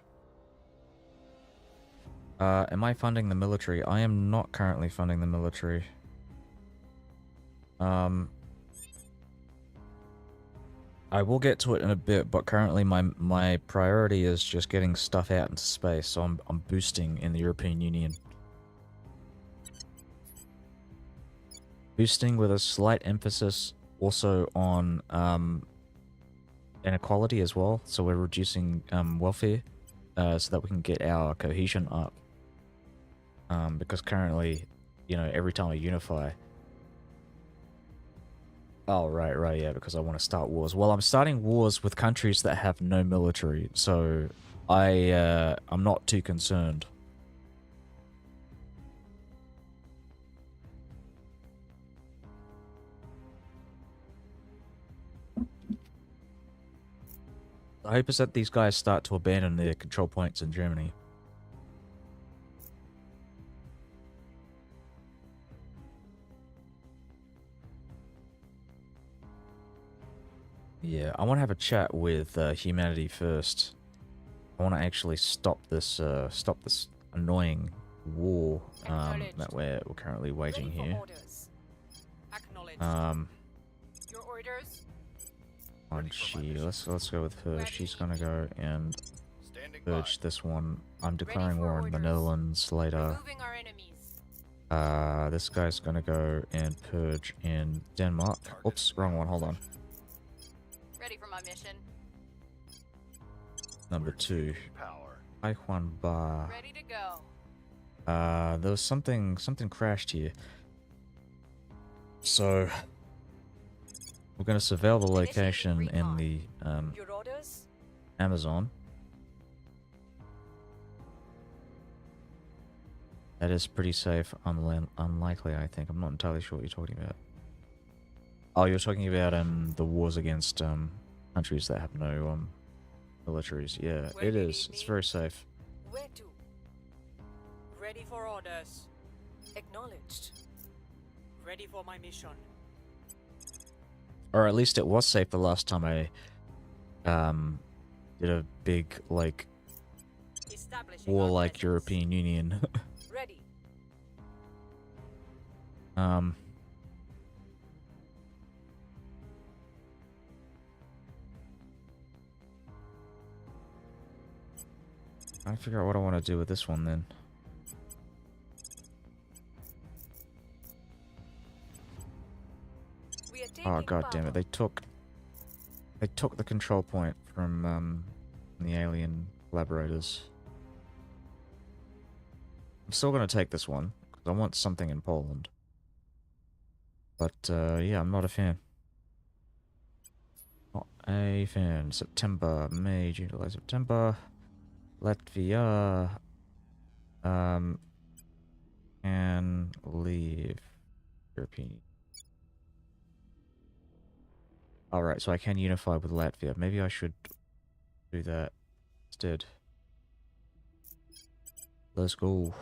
am I funding the military? I am not currently funding the military. I will get to it in a bit, but currently my priority is just getting stuff out into space, so I'm boosting in the European Union. Boosting with a slight emphasis also on inequality as well, so we're reducing welfare so that we can get our cohesion up. Because currently, you know, every time I unify... Oh, right, yeah, because I want to start wars. Well, I'm starting wars with countries that have no military, so I'm not too concerned. The hope is that these guys start to abandon their control points in Germany. Yeah, I want to have a chat with humanity first. I want to actually stop this annoying war that we're currently waging here.
Your orders?
Let's go with her. She's gonna go and purge this one. I'm declaring war on the Netherlands later.
Our enemies.
This guy's gonna go and purge in Denmark. Oops, wrong one. Hold on.
Ready for my mission.
Number 2. Taiwan Bar.
Ready to go.
There was something crashed here. So we're gonna surveil the location in the
Your orders?
Amazon. That is pretty safe. Unlikely, I think. I'm not entirely sure what you're talking about. Oh, you're talking about the wars against countries that have no militaries. Yeah,
Where
it
do you
is.
need
It's
me?
very safe.
Where to? Ready for orders. Acknowledged. Ready for my mission.
Or at least it was safe the last time I did a big like
Establishing
war
our
like
presence.
European Union.
Ready.
Trying to figure out what I want to do with this one then.
We are
Oh
taking
god damn it!
power.
They took the control point from the alien collaborators. I'm still gonna take this one because I want something in Poland. But yeah, I'm not a fan. Not a fan. September, May, June, July, September. Latvia. Can leave European. Alright, so I can unify with Latvia. Maybe I should do that instead. Let's go.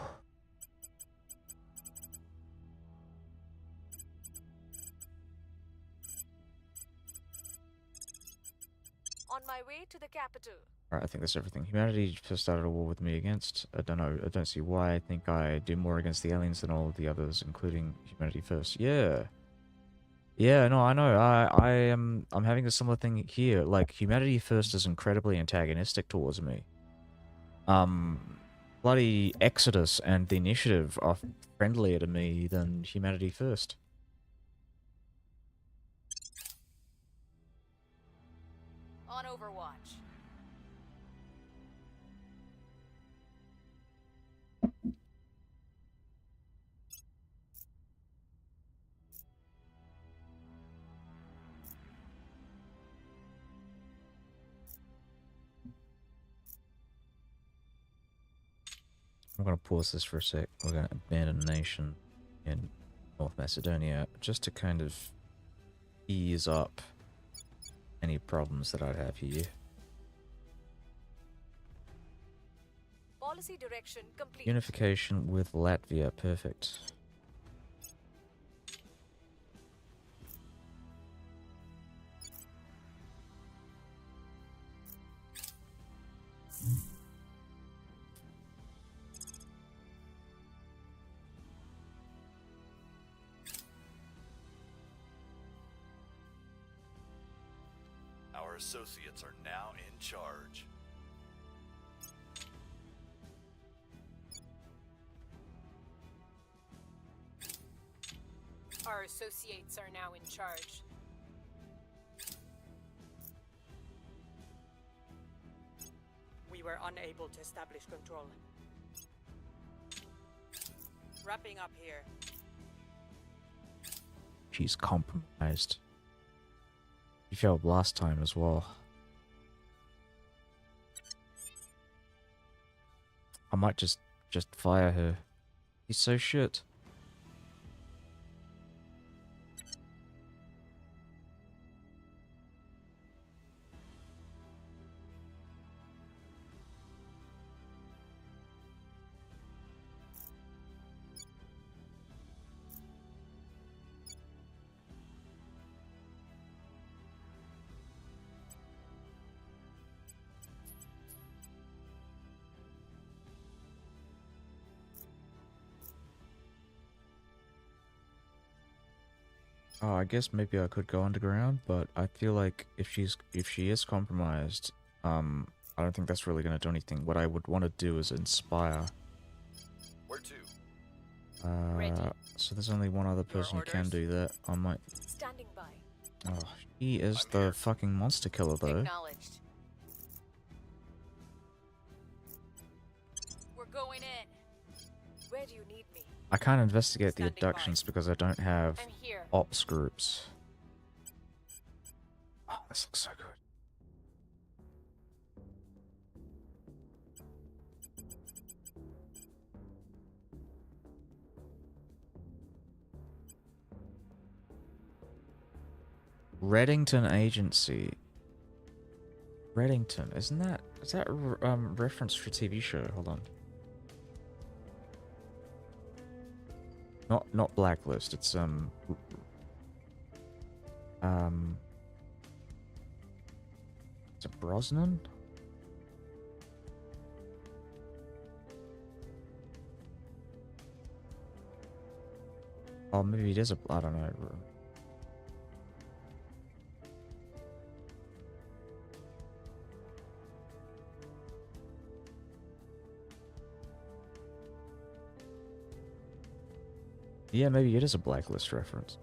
On my way to the capital.
Alright, I think that's everything. Humanity just started a war with me against. I don't know. I don't see why. I think I do more against the aliens than all of the others, including Humanity First. Yeah. Yeah, no, I know. I'm having a similar thing here. Like, Humanity First is incredibly antagonistic towards me. Bloody Exodus and the Initiative are friendlier to me than Humanity First.
On Overwatch.
I'm gonna pause this for a sec. We're gonna abandon a nation in North Macedonia just to kind of ease up any problems that I'd have here.
Policy direction complete.
Unification with Latvia, perfect.
Our associates are now in charge.
Our associates are now in charge.
We were unable to establish control. Wrapping up here.
She's compromised. She failed last time as well. I might just fire her. He's so shit. Oh, I guess maybe I could go underground, but I feel like if she is compromised, I don't think that's really gonna do anything. What I would want to do is inspire.
Where to?
Ready.
So there's only one other person who can
orders?
do that. I might.
Standing by.
Oh, he is
I'm
the
here.
fucking monster killer, though.
Acknowledged. We're going in. Where do you need me?
I can't investigate the
Standing by.
abductions because I don't have
I'm here.
ops groups. Oh, this looks so good. Reddington Agency. Reddington, is that reference for a TV show? Hold on. Not Blacklist. It's is it Brosnan? Oh, maybe it is I don't know. Yeah, maybe it is a Blacklist reference.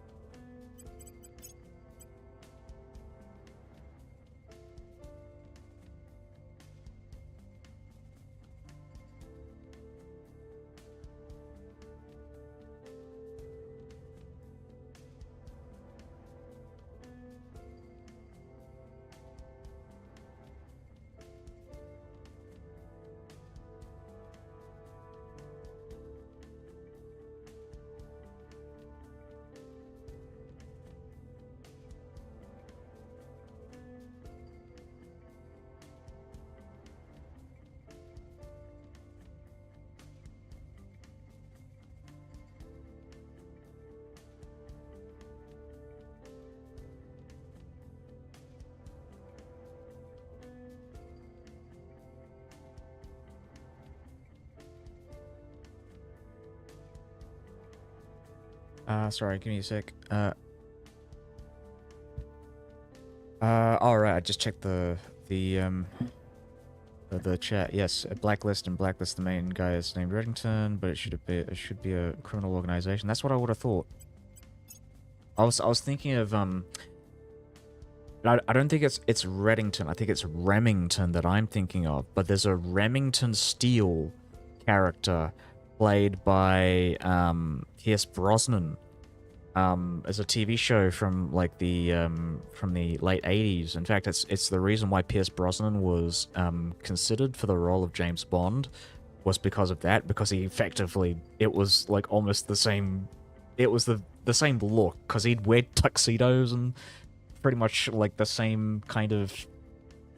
Sorry, give me a sec. All right, I just checked the chat. Yes, a Blacklist and Blacklist. The main guy is named Reddington, but it should be a criminal organization. That's what I would have thought. I was thinking of I don't think it's Reddington. I think it's Remington that I'm thinking of. But there's a Remington Steele character played by Pierce Brosnan. As a TV show from like the late 80s. In fact, it's the reason why Pierce Brosnan was considered for the role of James Bond was because of that, because he effectively, it was like almost the same, it was the same look, because he'd wear tuxedos and pretty much like the same kind of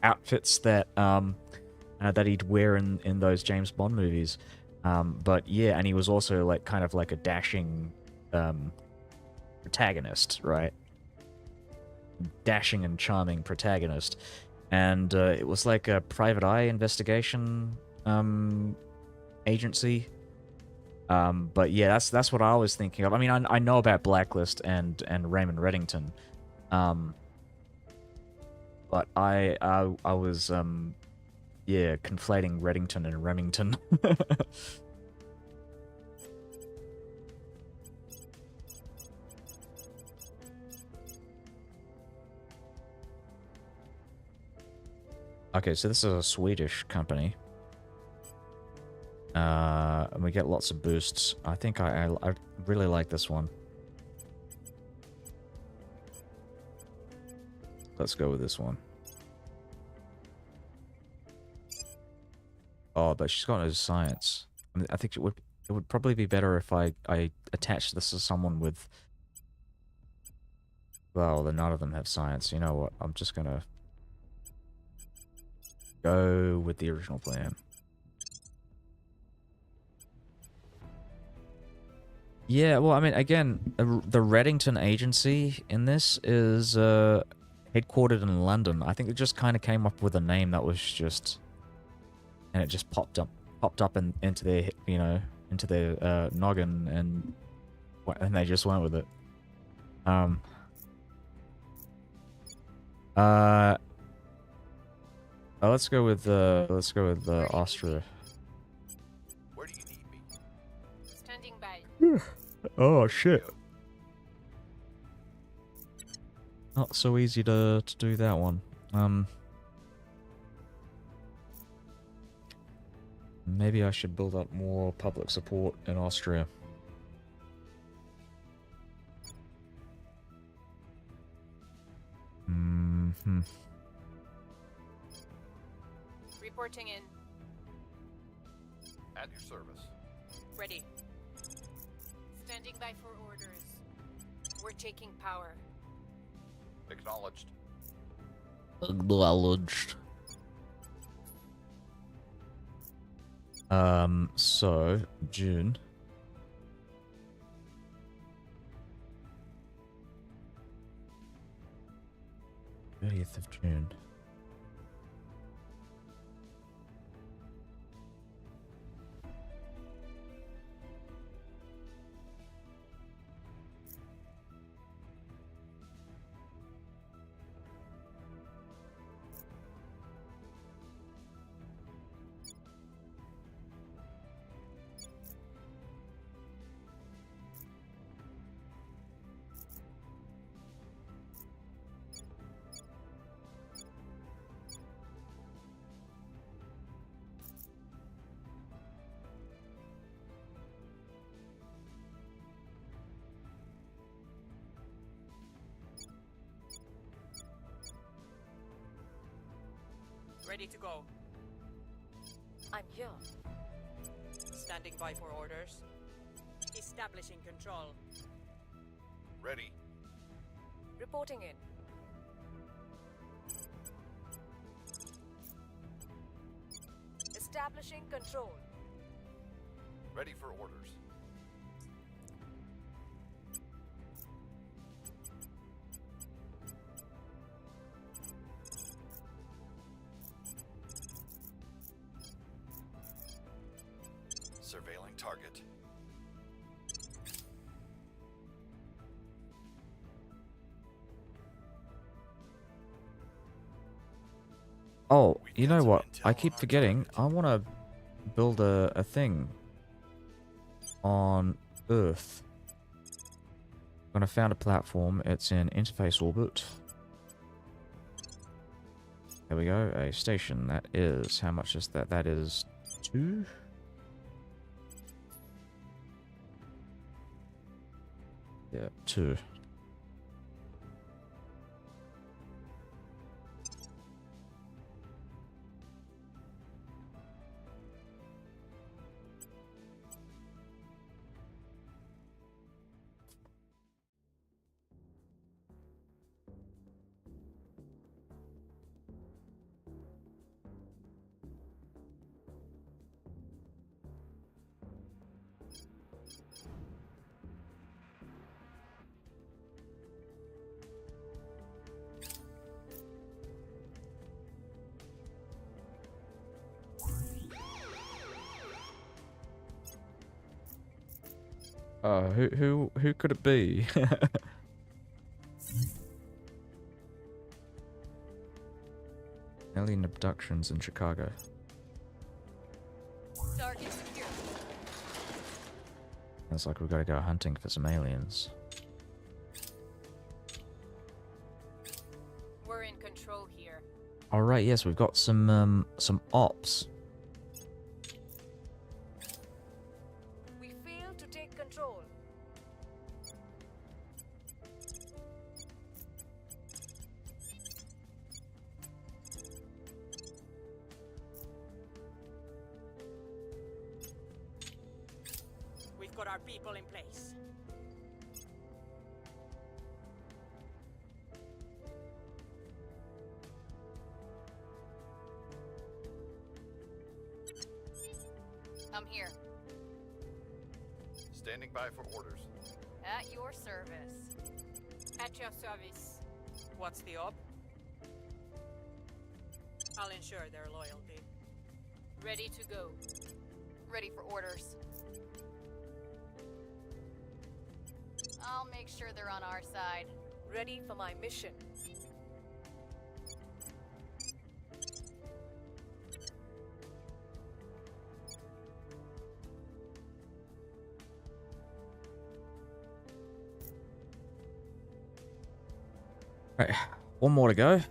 outfits that that he'd wear in those James Bond movies. But yeah, and he was also like kind of like a dashing protagonist, right? Dashing and charming protagonist. And it was like a private eye investigation agency. But yeah, that's what I was thinking of. I mean, I know about Blacklist and Raymond Reddington. But I was yeah, conflating Reddington and Remington. Okay, so this is a Swedish company. And we get lots of boosts. I think I really like this one. Let's go with this one. Oh, but she's got no science. I mean, I think it would probably be better if I attached this to someone with... Well, none of them have science. You know what? I'm just gonna go with the original plan. Yeah, well, I mean, again, the Reddington agency in this is headquartered in London. I think it just kind of came up with a name that was just, and it just popped up into their, you know, into their noggin, and they just went with it. Let's go with Austria.
Where do you need me?
Standing by.
Oh shit. Not so easy to do that one. Maybe I should build up more public support in Austria.
Reporting in.
At your service.
Ready. Standing by for orders. We're taking power.
Acknowledged.
Acknowledged. So, June. th of June.
Ready to go.
I'm here.
Standing by for orders. Establishing control.
Ready.
Reporting in. Establishing control.
Ready for orders. Surveilling target.
Oh,
We've
you
got
know
some
what?
intel
I
on
keep
our
forgetting.
target.
I want to build a thing on Earth. I'm going to found a platform. It's in interface orbit. There we go. A station. That is... How much is that? That is 2? Yeah, 2. Who could it be? Alien abductions in Chicago.
Target secure.
It's like we've got to go hunting for some aliens.
We're in control here.
All right, yes, we've got some ops.
We failed to take control.
We've got our people in place.
I'm here.
Standing by for orders.
At your service.
At your service.
What's the op? I'll ensure their loyalty.
Ready to go. Ready for orders. I'll make sure they're on our side. Ready for my mission.
Right, one more to go.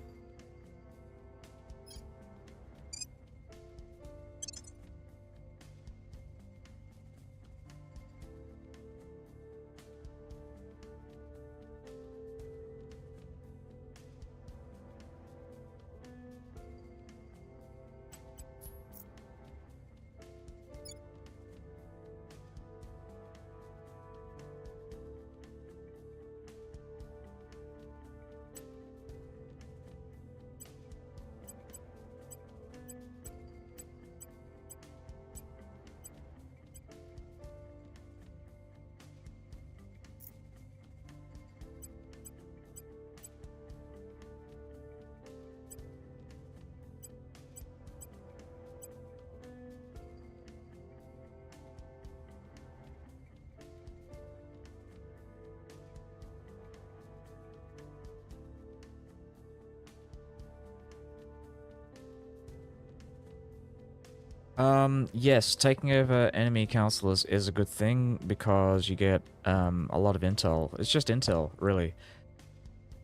Yes, taking over enemy counselors is a good thing because you get a lot of intel. It's just intel, really.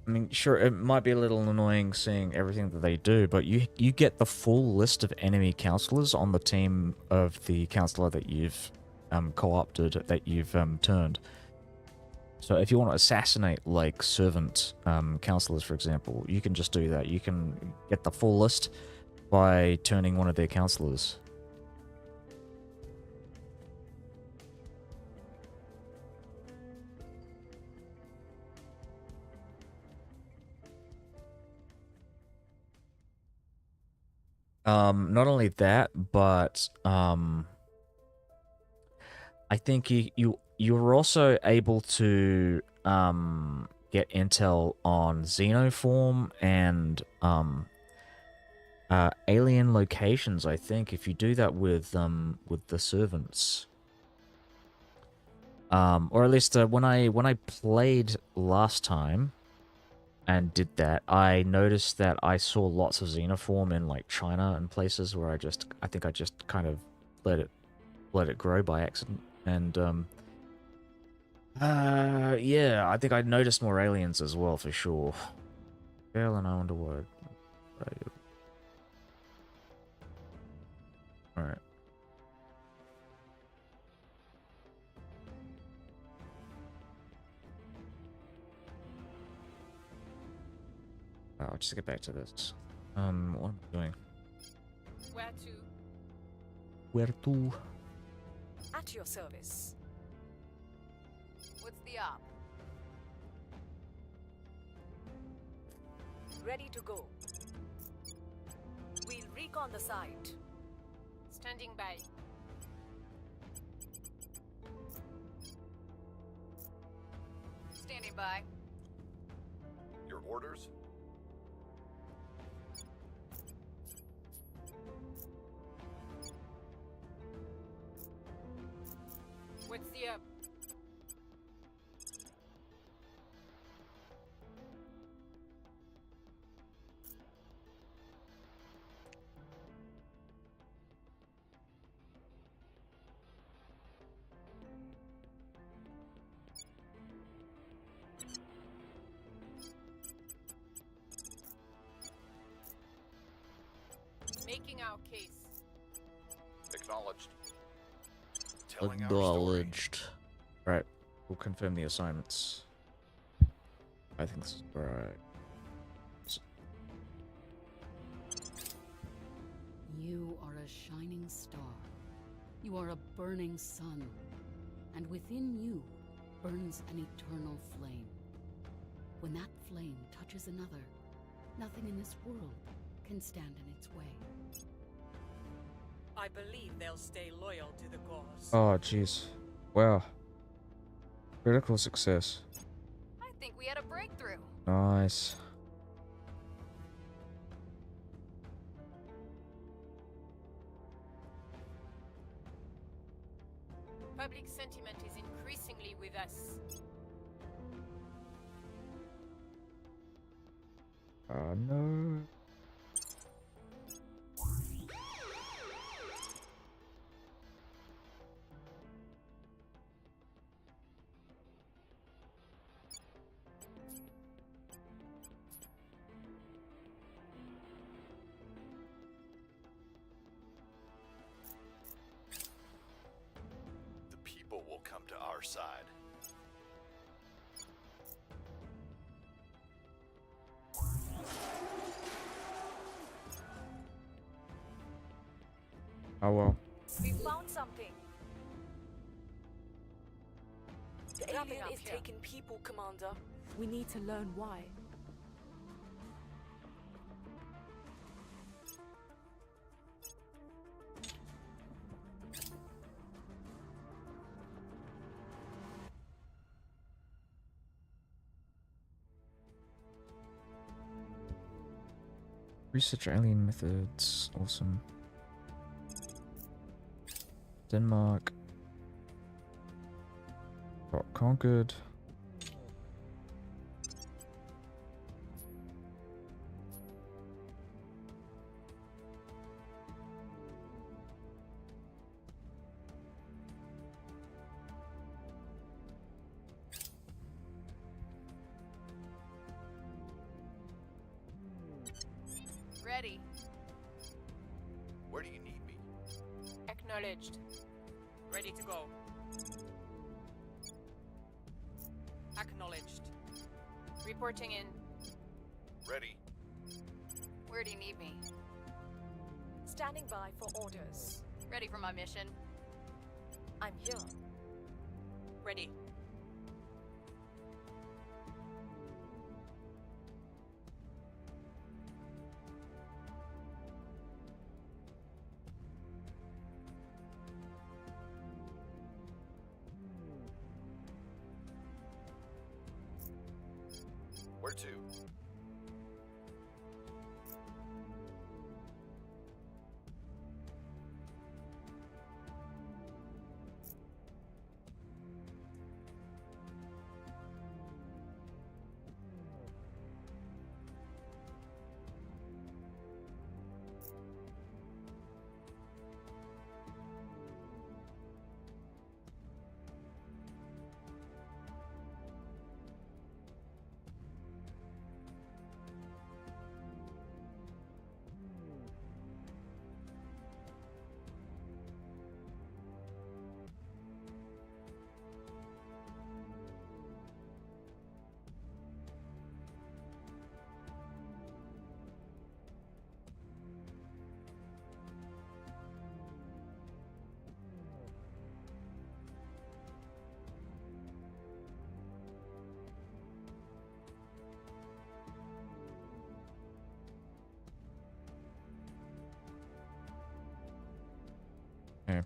I mean, sure, it might be a little annoying seeing everything that they do, but you get the full list of enemy counselors on the team of the counselor that you've co-opted, that you've turned. So if you want to assassinate, like, servant counselors, for example, you can just do that. You can get the full list, by turning one of their counselors. Not only that, but I think you're also able to get intel on xenoform and alien locations. I think if you do that with the servants, or at least when I played last time and did that, I noticed that I saw lots of xenoform in like China and places where I think I just kind of let it grow by accident. And yeah, I think I noticed more aliens as well for sure. Hell, and I wonder what. All right. I'll just get back to this. What am I doing?
Where to?
Where to?
At your service.
What's the op?
Ready to go. We'll recon the site.
Standing by.
Standing by.
Your orders?
What's the up? Making our case.
Acknowledged. Telling our story.
Acknowledged. Right. We'll confirm the assignments. I think this is right.
You are a shining star. You are a burning sun. And within you burns an eternal flame. When that flame touches another, nothing in this world can stand in its way.
I believe they'll stay loyal to the cause.
Oh, jeez. Wow. Critical success.
I think we had a breakthrough.
Nice.
Public sentiment is increasingly with us.
No.
The people will come to our side.
Oh well.
We found something.
The
Wrapping
alien
up
is
here.
taking people, Commander. We need to learn why.
Research alien methods. Awesome. Denmark. Got conquered.
Ready.
Where do you need me?
Acknowledged.
Ready to go. Acknowledged.
Reporting in.
Ready.
Where do you need me?
Standing by for orders.
Ready for my mission?
I'm here.
Ready.
Where to?
Okay.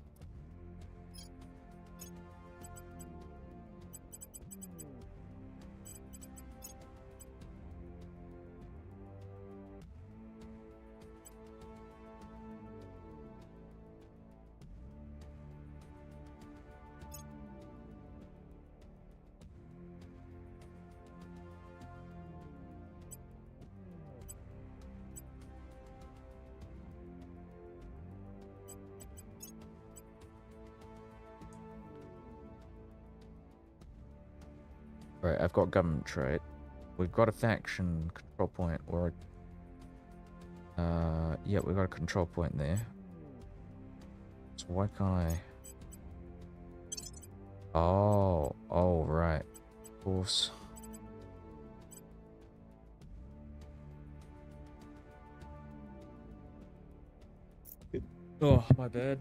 Right, I've got government trait. We've got a faction control point, or yeah, we've got a control point there. So why can't I? Oh, right, of course. Oh, my bad.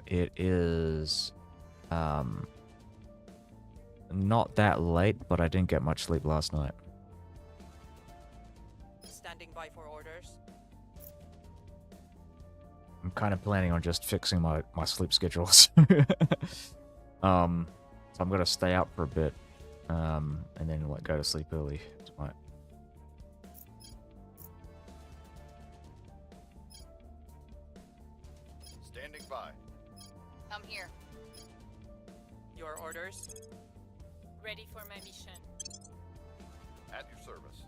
It is, not that late, but I didn't get much sleep last night.
Standing by for orders.
I'm kind of planning on just fixing my sleep schedules. So I'm gonna stay up for a bit, and then like go to sleep early tonight.
Standing by.
I'm here.
Your orders.
Ready for my mission.
At your service.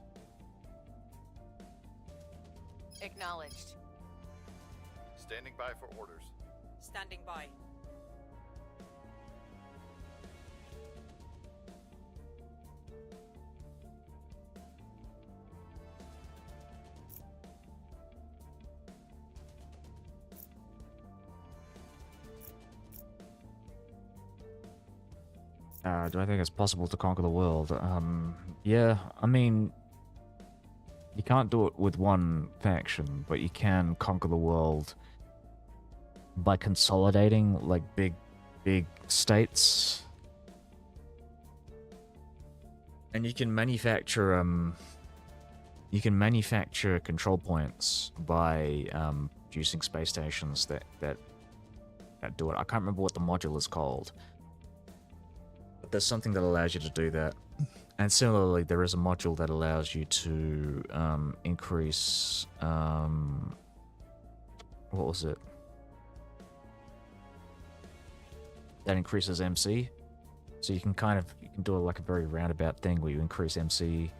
Acknowledged.
Standing by for orders.
Standing by.
Do I think it's possible to conquer the world? Yeah, I mean, you can't do it with one faction, but you can conquer the world by consolidating, like, big states. And you can manufacture control points by producing space stations that do it. I can't remember what the module is called. But there's something that allows you to do that. And similarly, there is a module that allows you to increase... what was it? That increases MC. So you can do like a very roundabout thing where you increase MC,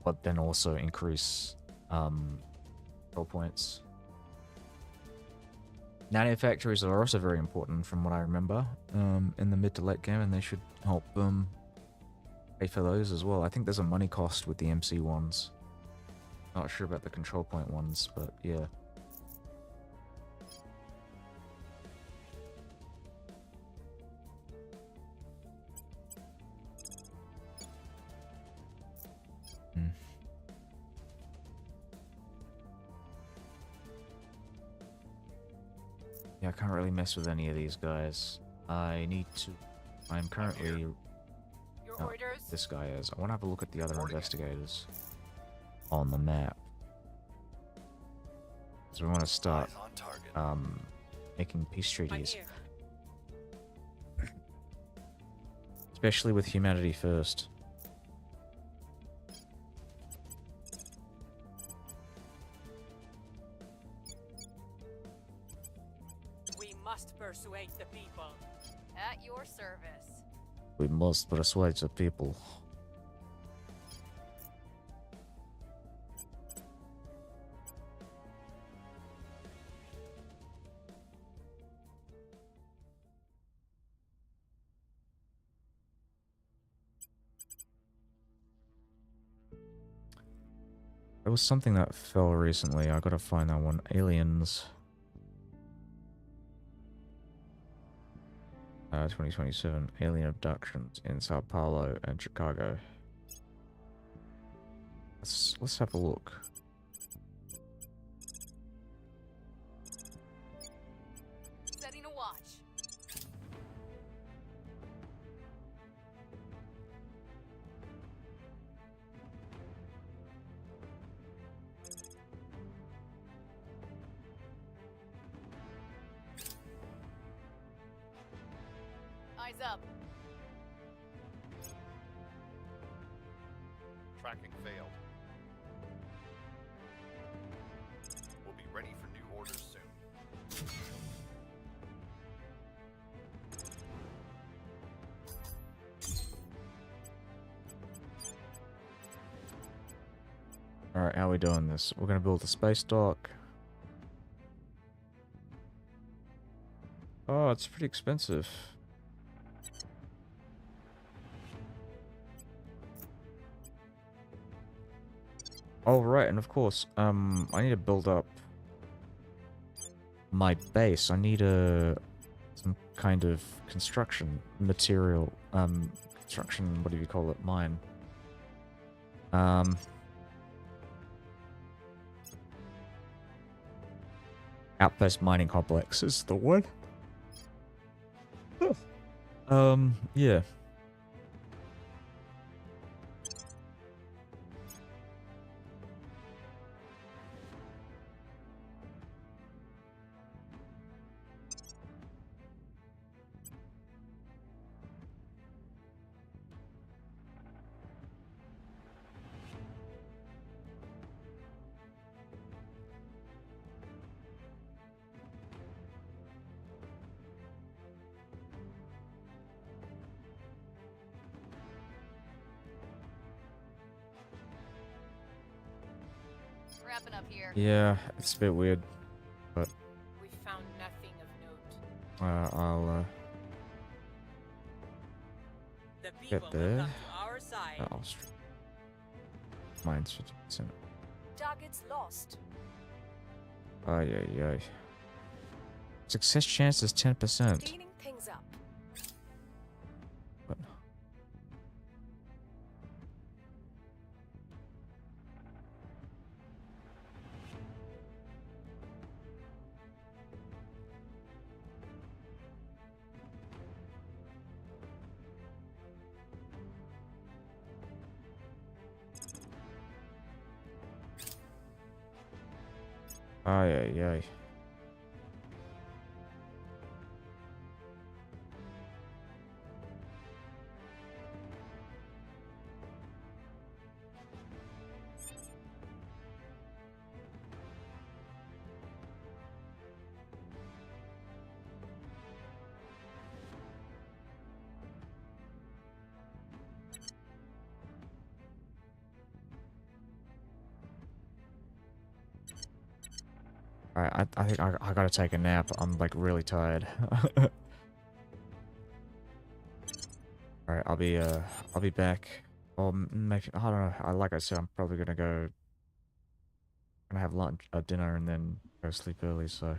but then also increase control points. Nano factories are also very important from what I remember in the mid to late game, and they should help pay for those as well. I think there's a money cost with the MC ones. Not sure about the control point ones, but yeah. Yeah, I can't really mess with any of these guys. I'm currently...
Your
Oh,
orders?
this guy is. I want to have a look at the other investigators on the map. So we want to start
Eyes on target.
making peace
I'm
treaties.
here.
Especially with humanity first.
We must persuade the people.
At your service.
We must persuade the people. There was something that fell recently. I gotta find that one. Aliens. 2027. Alien abductions in Sao Paulo and Chicago. Let's have a look.
Setting a watch. Eyes up.
Tracking failed. We'll be ready for new orders soon.
Alright, how are we doing this? We're gonna build a space dock. Oh, it's pretty expensive. Oh, right, and of course, I need to build up my base. I need some kind of construction material, construction, what do you call it, mine. Outpost mining complex is the one. Yeah.
Wrapping up here.
Yeah, it's a bit weird, but
We found nothing of note.
I'll
The
get
people will
there.
come to our side.
Mine's 50%.
Targets lost.
Ay. Success chance is 10%.
Cleaning things up.
What? Ay. Alright, I think I gotta take a nap. I'm like really tired. Alright, I'll be back. Or maybe, I don't know. Like I said, I'm probably gonna have lunch, dinner, and then go sleep early. So